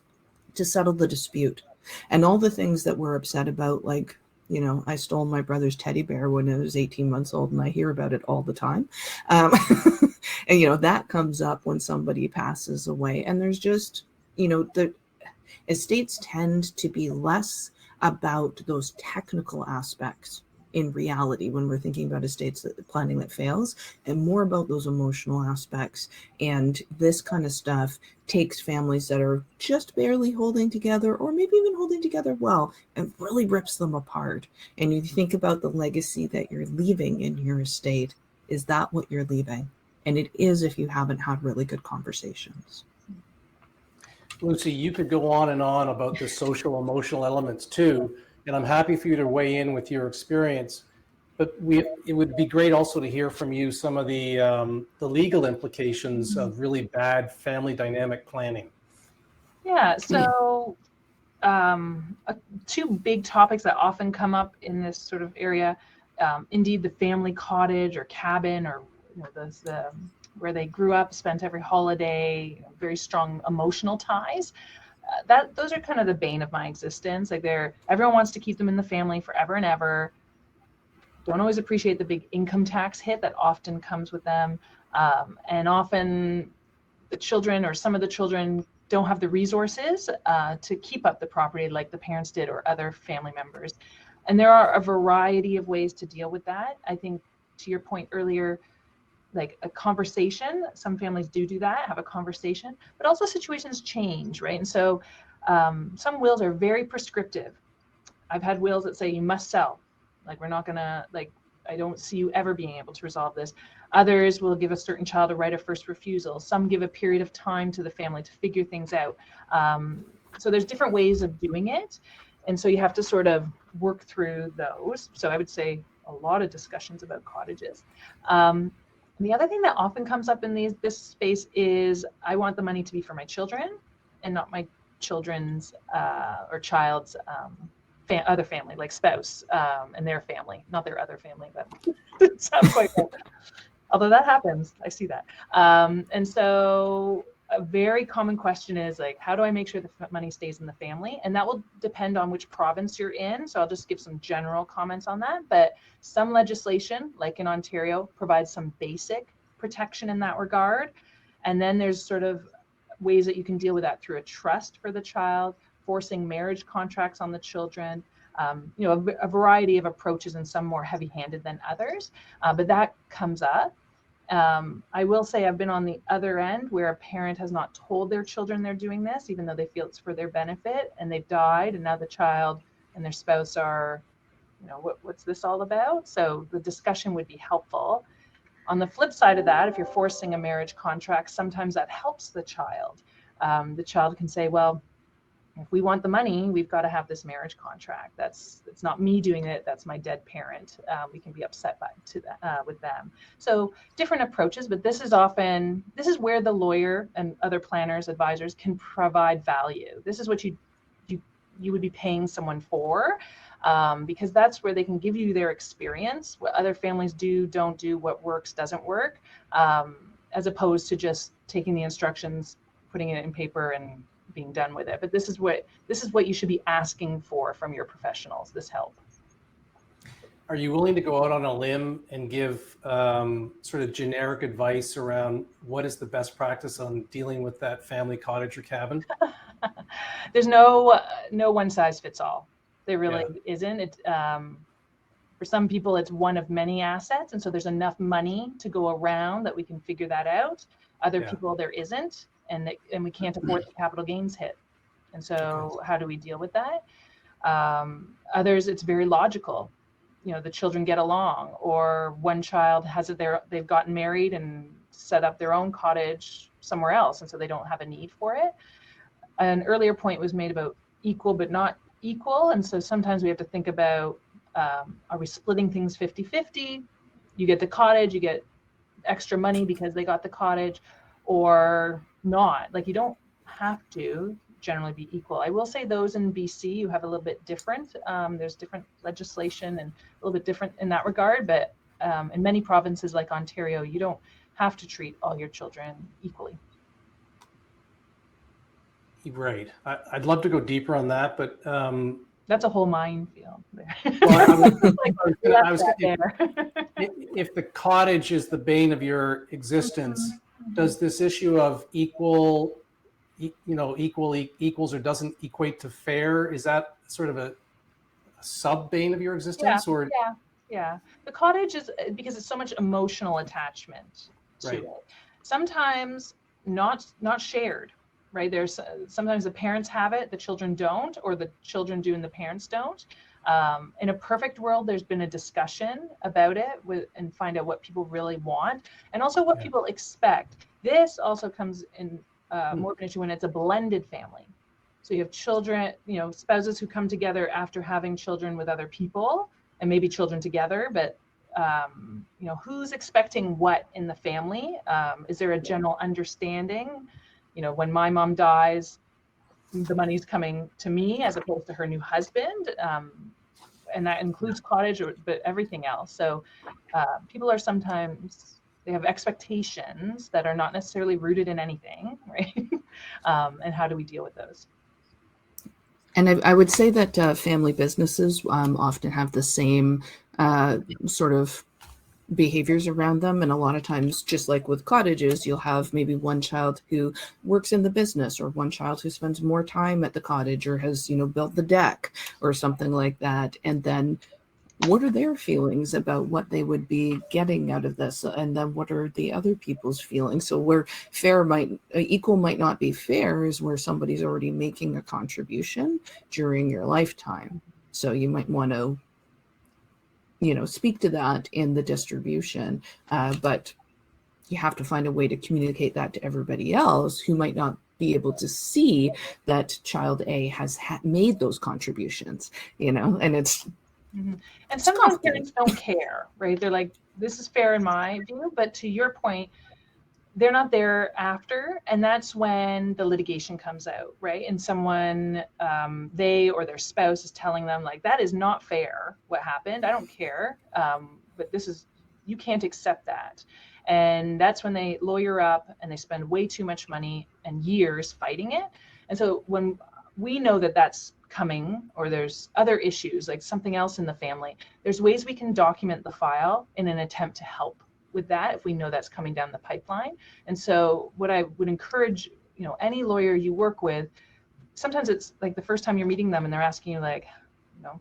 to settle the dispute. And all the things that we're upset about, like, I stole my brother's teddy bear when I was 18 months old, and I hear about it all the time. And, that comes up when somebody passes away. And there's just, the estates tend to be less about those technical aspects in reality when we're thinking about estates planning that fails, and more about those emotional aspects. And this kind of stuff takes families that are just barely holding together, or maybe even holding together well, and really rips them apart. And you think about the legacy that you're leaving in your estate. Is that what you're leaving? And it is, if you haven't had really good conversations. Lucy, you could go on and on about the social emotional elements too, and I'm happy for you to weigh in with your experience. But it would be great also to hear from you some of the legal implications of really bad family dynamic planning. Yeah, so 2 big topics that often come up in this sort of area, indeed the family cottage or cabin, or where they grew up, spent every holiday, very strong emotional ties. Those are kind of the bane of my existence. Like everyone wants to keep them in the family forever and ever. Don't always appreciate the big income tax hit that often comes with them. And often the children, or some of the children, don't have the resources to keep up the property like the parents did, or other family members. And there are a variety of ways to deal with that. I think, to your point earlier, like a conversation, some families do that, have a conversation, but also situations change, right? And so some wills are very prescriptive. I've had wills that say you must sell, like we're not gonna, like, I don't see you ever being able to resolve this. Others will give a certain child a right of first refusal. Some give a period of time to the family to figure things out. So there's different ways of doing it. And so you have to sort of work through those. So I would say a lot of discussions about cottages. The other thing that often comes up in this space is, I want the money to be for my children and not my children's or child's other family, like spouse and their family, not their other family. That doesn't sound quite right. Although that happens, I see that. And so a very common question is like, how do I make sure the money stays in the family? And that will depend on which province you're in. So I'll just give some general comments on that. But some legislation, like in Ontario, provides some basic protection in that regard. And then there's sort of ways that you can deal with that through a trust for the child, forcing marriage contracts on the children, a variety of approaches, and some more heavy-handed than others. But that comes up. I will say I've been on the other end where a parent has not told their children they're doing this, even though they feel it's for their benefit, and they've died, and now the child and their spouse are, what's this all about? So the discussion would be helpful. On the flip side of that, if you're forcing a marriage contract, sometimes that helps the child. The child can say, well, if we want the money, we've got to have this marriage contract. It's not me doing it. That's my dead parent. We can be upset with them. So different approaches, but this is where the lawyer and other planners, advisors can provide value. This is what you would be paying someone for, because that's where they can give you their experience, what other families do, don't do, what works, doesn't work, as opposed to just taking the instructions, putting it in paper, and being done with it. But this is what you should be asking for from your professionals, this help. Are you willing to go out on a limb and give sort of generic advice around what is the best practice on dealing with that family cottage or cabin? There's no one size fits all. There really isn't. It for some people it's one of many assets, and so there's enough money to go around that we can figure that out. Other people there isn't, and we can't afford the capital gains hit. And so how do we deal with that? Others, it's very logical. The children get along, or one child they've gotten married and set up their own cottage somewhere else, and so they don't have a need for it. An earlier point was made about equal but not equal, and so sometimes we have to think about, are we splitting things 50-50? You get the cottage, you get extra money because they got the cottage, or not. Like, you don't have to generally be equal. I will say those in BC, you have a little bit different. There's different legislation and a little bit different in that regard, but in many provinces like Ontario, you don't have to treat all your children equally. Right. I'd love to go deeper on that, but that's a whole minefield there. If the cottage is the bane of your existence, does this issue of equals or doesn't equate to fair, is that sort of a sub bane of your existence? Yeah. The cottage is, because it's so much emotional attachment to it. Sometimes not shared. Right, there's sometimes the parents have it, the children don't, or the children do and the parents don't. In a perfect world, there's been a discussion about it and find out what people really want, and also what people expect. This also comes in more of an issue when it's a blended family. So you have children, spouses who come together after having children with other people, and maybe children together, but who's expecting what in the family? Is there a general understanding? When my mom dies, the money's coming to me as opposed to her new husband. And that includes cottage, but everything else. So people are sometimes, they have expectations that are not necessarily rooted in anything, right? And how do we deal with those? And I would say that family businesses often have the same sort of behaviors around them, and a lot of times, just like with cottages, you'll have maybe one child who works in the business, or one child who spends more time at the cottage, or has built the deck or something like that. And then what are their feelings about what they would be getting out of this, and then what are the other people's feelings? So where equal might not be fair is where somebody's already making a contribution during your lifetime. So you might want to speak to that in the distribution, but you have to find a way to communicate that to everybody else who might not be able to see that child A has made those contributions, and it's. Mm-hmm. And sometimes parents don't care, right? They're like, this is fair in my view, but to your point, they're not there after, and that's when the litigation comes out, right? And someone, they or their spouse is telling them, like, that is not fair, what happened. I don't care, but you can't accept that. And that's when they lawyer up and they spend way too much money and years fighting it. And so when we know that that's coming, or there's other issues, like something else in the family, there's ways we can document the file in an attempt to help with that if we know that's coming down the pipeline. And so what I would encourage, any lawyer you work with, sometimes it's like the first time you're meeting them and they're asking you like,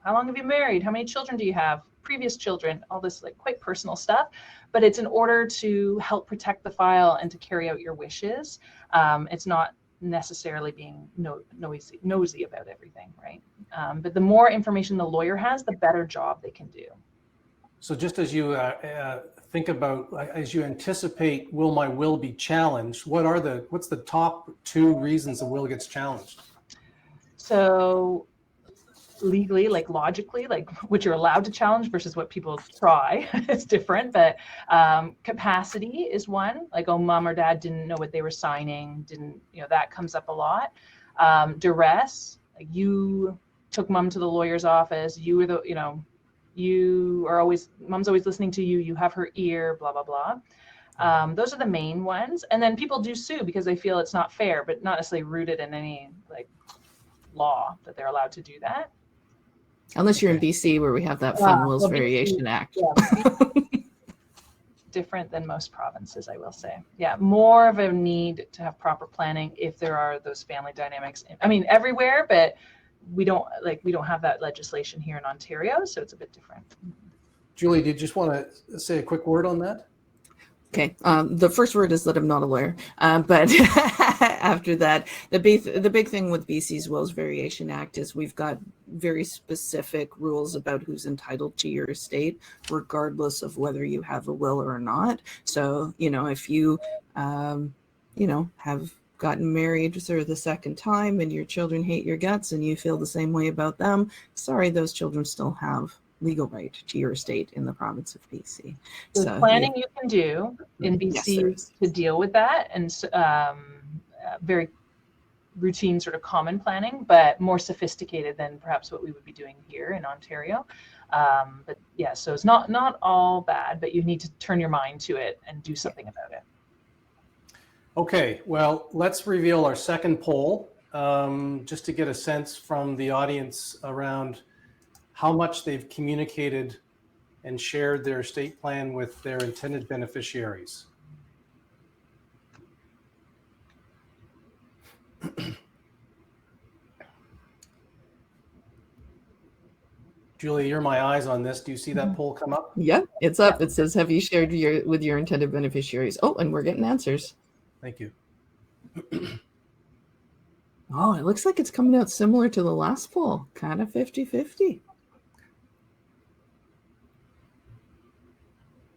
how long have you been married? How many children do you have? Previous children, all this like quite personal stuff, but it's in order to help protect the file and to carry out your wishes. It's not necessarily being nosy about everything, right? But the more information the lawyer has, the better job they can do. So just as you think about, as you anticipate, will my will be challenged? What's the top 2 reasons the will gets challenged? So legally, like logically, like what you're allowed to challenge versus what people try, it's different. But capacity is one, like, oh, mom or dad didn't know what they were signing, that comes up a lot. Duress, like you took mom to the lawyer's office, you were mom's always listening to you, you have her ear, blah, blah, blah. Those are the main ones. And then people do sue because they feel it's not fair, but not necessarily rooted in any like law that they're allowed to do that. Unless you're in BC, where we have that Fun Wills Variation Act. Yeah. Different than most provinces, I will say. Yeah, more of a need to have proper planning if there are those family dynamics. I mean, everywhere, but we don't have that legislation here in Ontario, so it's a bit different. Julie, do you just want to say a quick word on that? Okay. The first word is that I'm not a lawyer, but after that, the big thing with BC's Wills Variation Act is we've got very specific rules about who's entitled to your estate, regardless of whether you have a will or not. So, if you, have gotten married for the second time and your children hate your guts and you feel the same way about them, sorry, those children still have legal right to your estate in the province of BC. So planning you can do in BC to deal with that, and very routine sort of common planning, but more sophisticated than perhaps what we would be doing here in Ontario. But yeah, so it's not all bad, but you need to turn your mind to it and do something about it. Okay, well, let's reveal our second poll, just to get a sense from the audience around how much they've communicated and shared their estate plan with their intended beneficiaries. Julie, you're my eyes on this. Do you see that poll come up? Yeah, it's up. It says, have you shared with your intended beneficiaries? Oh, and we're getting answers. Thank you. Oh, it looks like it's coming out similar to the last poll, kind of 50-50.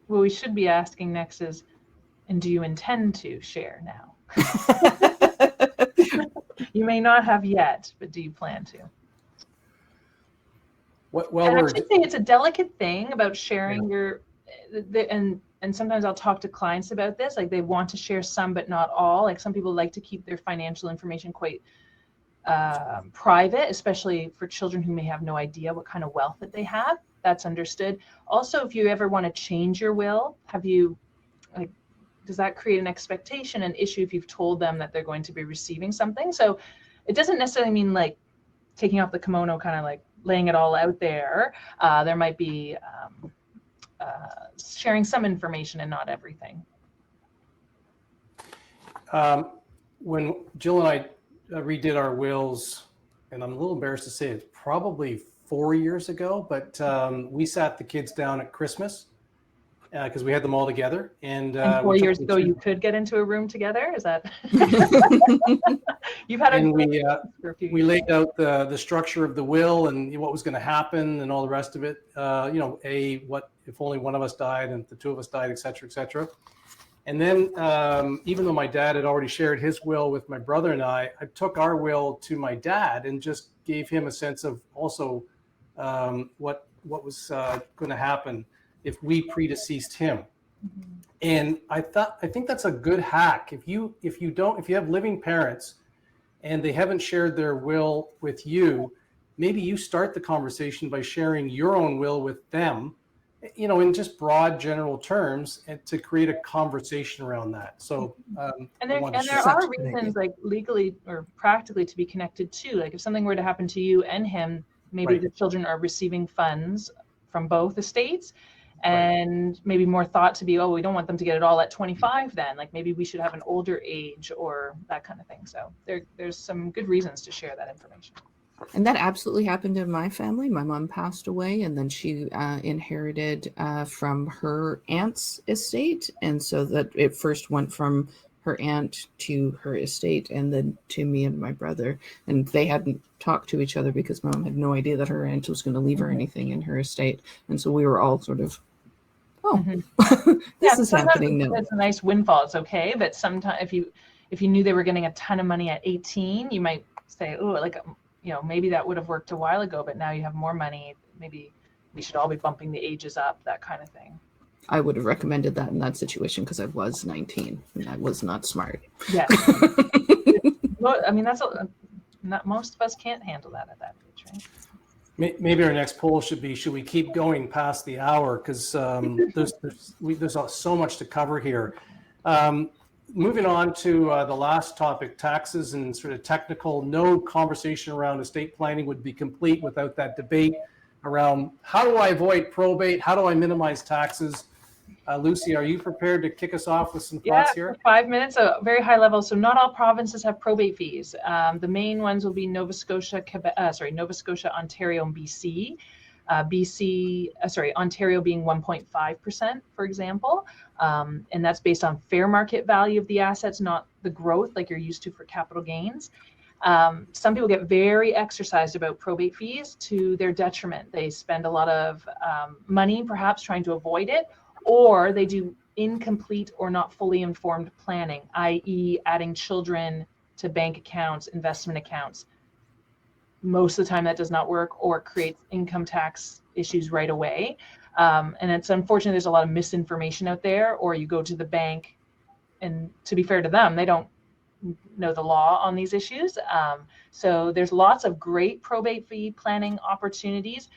What we should be asking next is, and do you intend to share now? You may not have yet, but do you plan to? Well, I actually say it's a delicate thing about sharing and sometimes I'll talk to clients about this, like they want to share some but not all. Like some people like to keep their financial information quite private, especially for children who may have no idea what kind of wealth that they have. That's understood. Also, if you ever want to change your will, does that create an expectation, an issue if you've told them that they're going to be receiving something? So it doesn't necessarily mean like taking off the kimono, kind of like laying it all out there. There might be sharing some information and not everything. When Jill and I redid our wills, and I'm a little embarrassed to say it's probably 4 years ago, but we sat the kids down at Christmas because we had them all together. And 4 years ago, you could get into a room together? Is that? You've had we laid out the structure of the will and what was going to happen and all the rest of it. What if only one of us died and the two of us died, et cetera, et cetera. And then even though my dad had already shared his will with my brother and I took our will to my dad and just gave him a sense of also what was going to happen if we predeceased him. Mm-hmm. And I think that's a good hack. If you have living parents and they haven't shared their will with you, maybe you start the conversation by sharing your own will with them in just broad general terms, and to create a conversation around that. So, and there Such are a good idea. reasons, like legally or practically, to be connected too. Like if something were to happen to you and him, maybe Right. the children are receiving funds from both estates, Right. and maybe more thought to be, oh, we don't want them to get it all at 25 then. Like maybe we should have an older age or that kind of thing. So there's some good reasons to share that information. And that absolutely happened in my family. My mom passed away, and then she inherited from her aunt's estate. And so that it first went from her aunt to her estate, and then to me and my brother. And they hadn't talked to each other because mom had no idea that her aunt was going to leave her anything in her estate. And so we were all sort of, this is happening now. It's a nice windfall. It's okay. But sometimes if you knew they were getting a ton of money at 18, you might say, oh, like, maybe that would have worked a while ago, but now you have more money. Maybe we should all be bumping the ages up, that kind of thing. I would have recommended that in that situation because I was 19 and I was not smart. Yeah. I mean, not most of us can't handle that at that age, right? Maybe our next poll should we keep going past the hour? Because there's so much to cover here. Moving on to the last topic, taxes and sort of technical. No conversation around estate planning would be complete without that debate around how do I avoid probate? How do I minimize taxes? Lucy, are you prepared to kick us off with some thoughts here? 5 minutes, a very high level. So not all provinces have probate fees. The main ones will be Nova Scotia, Ontario, and BC. Ontario being 1.5%, for example. And that's based on fair market value of the assets, not the growth like you're used to for capital gains. Some people get very exercised about probate fees to their detriment. They spend a lot of money perhaps trying to avoid it, or they do incomplete or not fully informed planning, i.e. adding children to bank accounts, investment accounts. Most of the time that does not work, or creates income tax issues right away. And it's unfortunate there's a lot of misinformation out there, or you go to the bank, and to be fair to them, they don't know the law on these issues. So there's lots of great probate fee planning opportunities,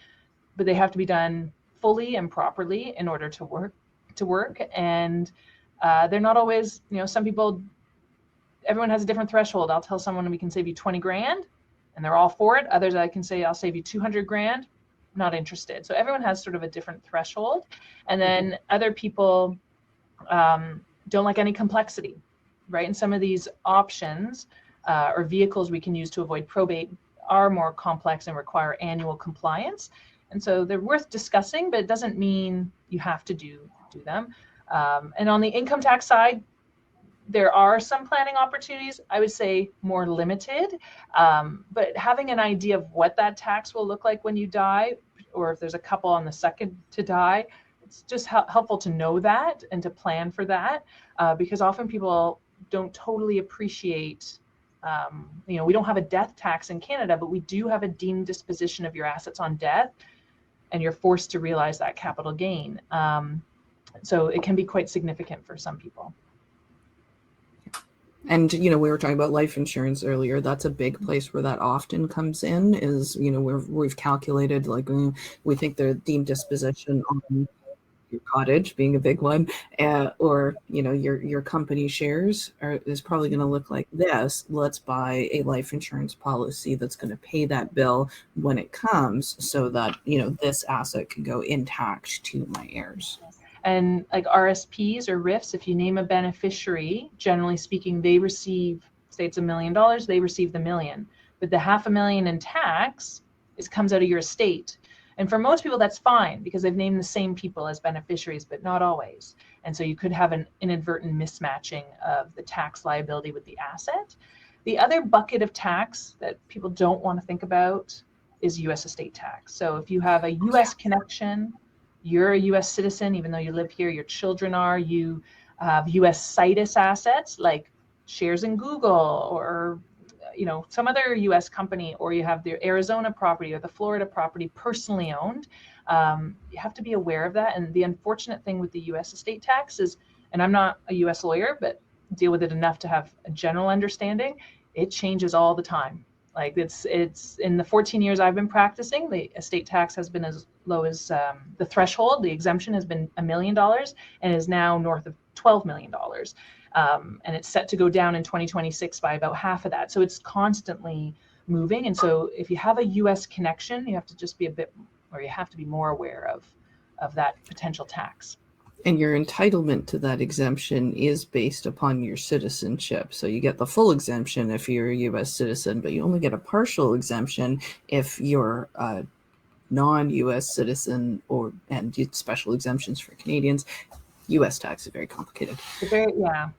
but they have to be done fully and properly in order to work. And they're not always, some people, everyone has a different threshold. I'll tell someone we can save you 20 grand and they're all for it. Others I can say, I'll save you 200 grand, not interested. So everyone has sort of a different threshold. And then other people don't like any complexity, right? And some of these options or vehicles we can use to avoid probate are more complex and require annual compliance. And so they're worth discussing, but it doesn't mean you have to do them. And on the income tax side, there are some planning opportunities, I would say more limited, but having an idea of what that tax will look like when you die, or if there's a couple on the second to die, it's just helpful to know that and to plan for that, because often people don't totally appreciate, we don't have a death tax in Canada, but we do have a deemed disposition of your assets on death, and you're forced to realize that capital gain. So it can be quite significant for some people. And, we were talking about life insurance earlier. That's a big place where that often comes in is, where we've calculated, like, we think the deemed disposition on your cottage being a big one, or, your company shares is probably going to look like this. Let's buy a life insurance policy that's going to pay that bill when it comes so that, this asset can go intact to my heirs. And like RSPs or RIFs, if you name a beneficiary, generally speaking, they receive, say it's $1 million, they receive the $1 million. But the $500,000 in tax comes out of your estate. And for most people, that's fine because they've named the same people as beneficiaries, but not always. And so you could have an inadvertent mismatching of the tax liability with the asset. The other bucket of tax that people don't want to think about is U.S. estate tax. So if you have a U.S. connection, you're a U.S. citizen, even though you live here, your children are, you have U.S. situs assets like shares in Google or, some other U.S. company, or you have the Arizona property or the Florida property personally owned, you have to be aware of that. And the unfortunate thing with the U.S. estate tax is, and I'm not a U.S. lawyer, but deal with it enough to have a general understanding, it changes all the time. Like it's in the 14 years I've been practicing, the estate tax has been as low as the threshold, the exemption has been $1 million and is now north of $12 million. And it's set to go down in 2026 by about half of that. So it's constantly moving. And so if you have a US connection, you have to just be you have to be more aware of that potential tax. And your entitlement to that exemption is based upon your citizenship. So you get the full exemption if you're a US citizen, but you only get a partial exemption if you're a non-US citizen, and special exemptions for Canadians. US tax is very complicated. Yeah.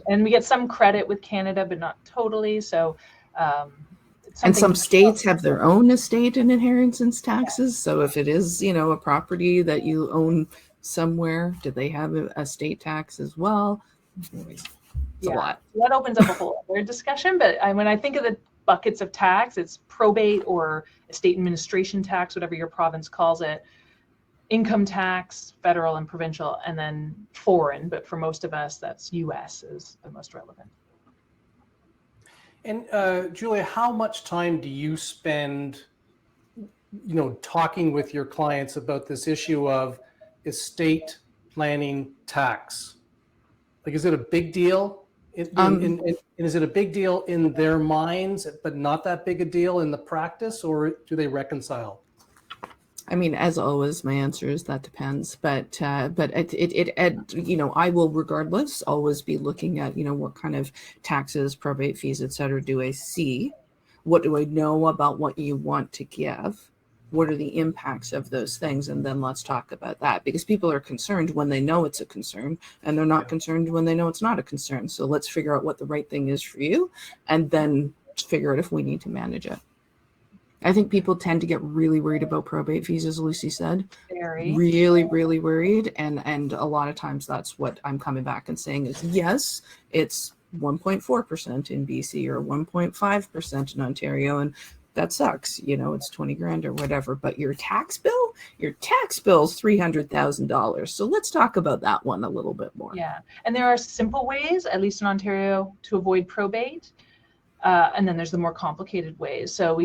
And we get some credit with Canada, but not totally. So and some states have their own estate and inheritance taxes. So if it is, a property that you own somewhere, do they have a state tax as well? Anyways, it's a lot. That opens up a whole other discussion. But when I think of the buckets of tax, it's probate or estate administration tax, whatever your province calls it, income tax, federal and provincial, and then foreign. But for most of us, that's US is the most relevant. And Julia, how much time do you spend, talking with your clients about this issue of estate planning tax? Like, is it a big deal? And is it a big deal in their minds, but not that big a deal in the practice, or do they reconcile? I mean, as always, my answer is that depends. But I will regardless always be looking at, what kind of taxes, probate fees, et cetera, do I see? What do I know about what you want to give? What are the impacts of those things? And then let's talk about that, because people are concerned when they know it's a concern, and they're not concerned when they know it's not a concern. So let's figure out what the right thing is for you, and then figure out if we need to manage it. I think people tend to get really worried about probate fees, as Lucy said. Really, really worried. And a lot of times that's what I'm coming back and saying is, yes, it's 1.4% in BC or 1.5% in Ontario. And that sucks. It's 20 grand or whatever. But your tax bill is $300,000. So let's talk about that one a little bit more. Yeah. And there are simple ways, at least in Ontario, to avoid probate. And then there's the more complicated ways. So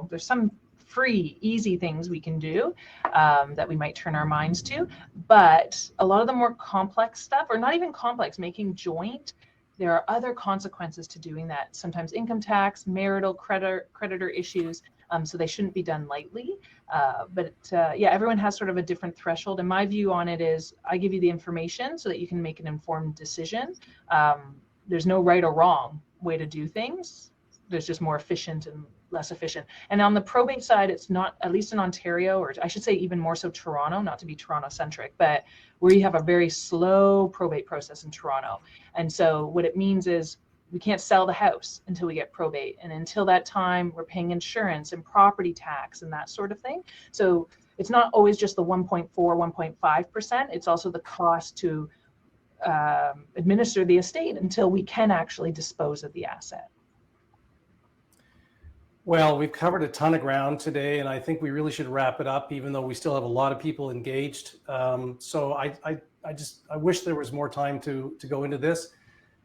there's some free, easy things we can do that we might turn our minds to. But a lot of the more complex stuff, or not even complex, making joint, there are other consequences to doing that. Sometimes income tax, marital creditor issues. So they shouldn't be done lightly. But everyone has sort of a different threshold. And my view on it is I give you the information so that you can make an informed decision. There's no right or wrong way to do things. There's just more efficient and less efficient. And on the probate side, it's not, at least in Ontario, or I should say even more so Toronto, not to be Toronto centric, but where you have a very slow probate process in Toronto. And so what it means is we can't sell the house until we get probate. And until that time, we're paying insurance and property tax and that sort of thing. So it's not always just the 1.4, 1.5%. It's also the cost to administer the estate until we can actually dispose of the asset. Well, we've covered a ton of ground today, and I think we really should wrap it up, even though we still have a lot of people engaged. So I wish there was more time to go into this.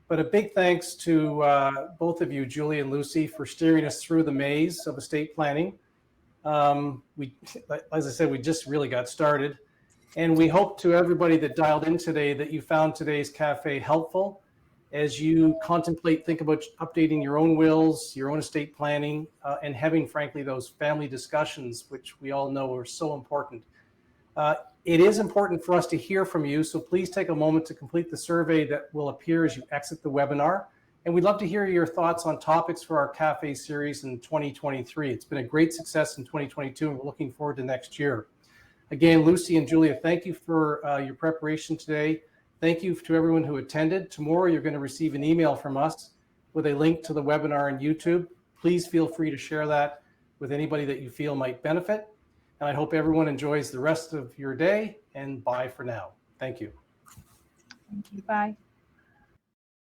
But a big thanks to both of you, Julie and Lucy, for steering us through the maze of estate planning. As I said, we just really got started. And we hope to everybody that dialed in today that you found today's cafe helpful as you think about updating your own wills, your own estate planning, and having, frankly, those family discussions, which we all know are so important. It is important for us to hear from you, so please take a moment to complete the survey that will appear as you exit the webinar. And we'd love to hear your thoughts on topics for our cafe series in 2023. It's been a great success in 2022, and we're looking forward to next year. Again, Lucy and Julia, thank you for your preparation today. Thank you to everyone who attended. Tomorrow, you're going to receive an email from us with a link to the webinar on YouTube. Please feel free to share that with anybody that you feel might benefit. And I hope everyone enjoys the rest of your day, and bye for now. Thank you. Thank you. Bye.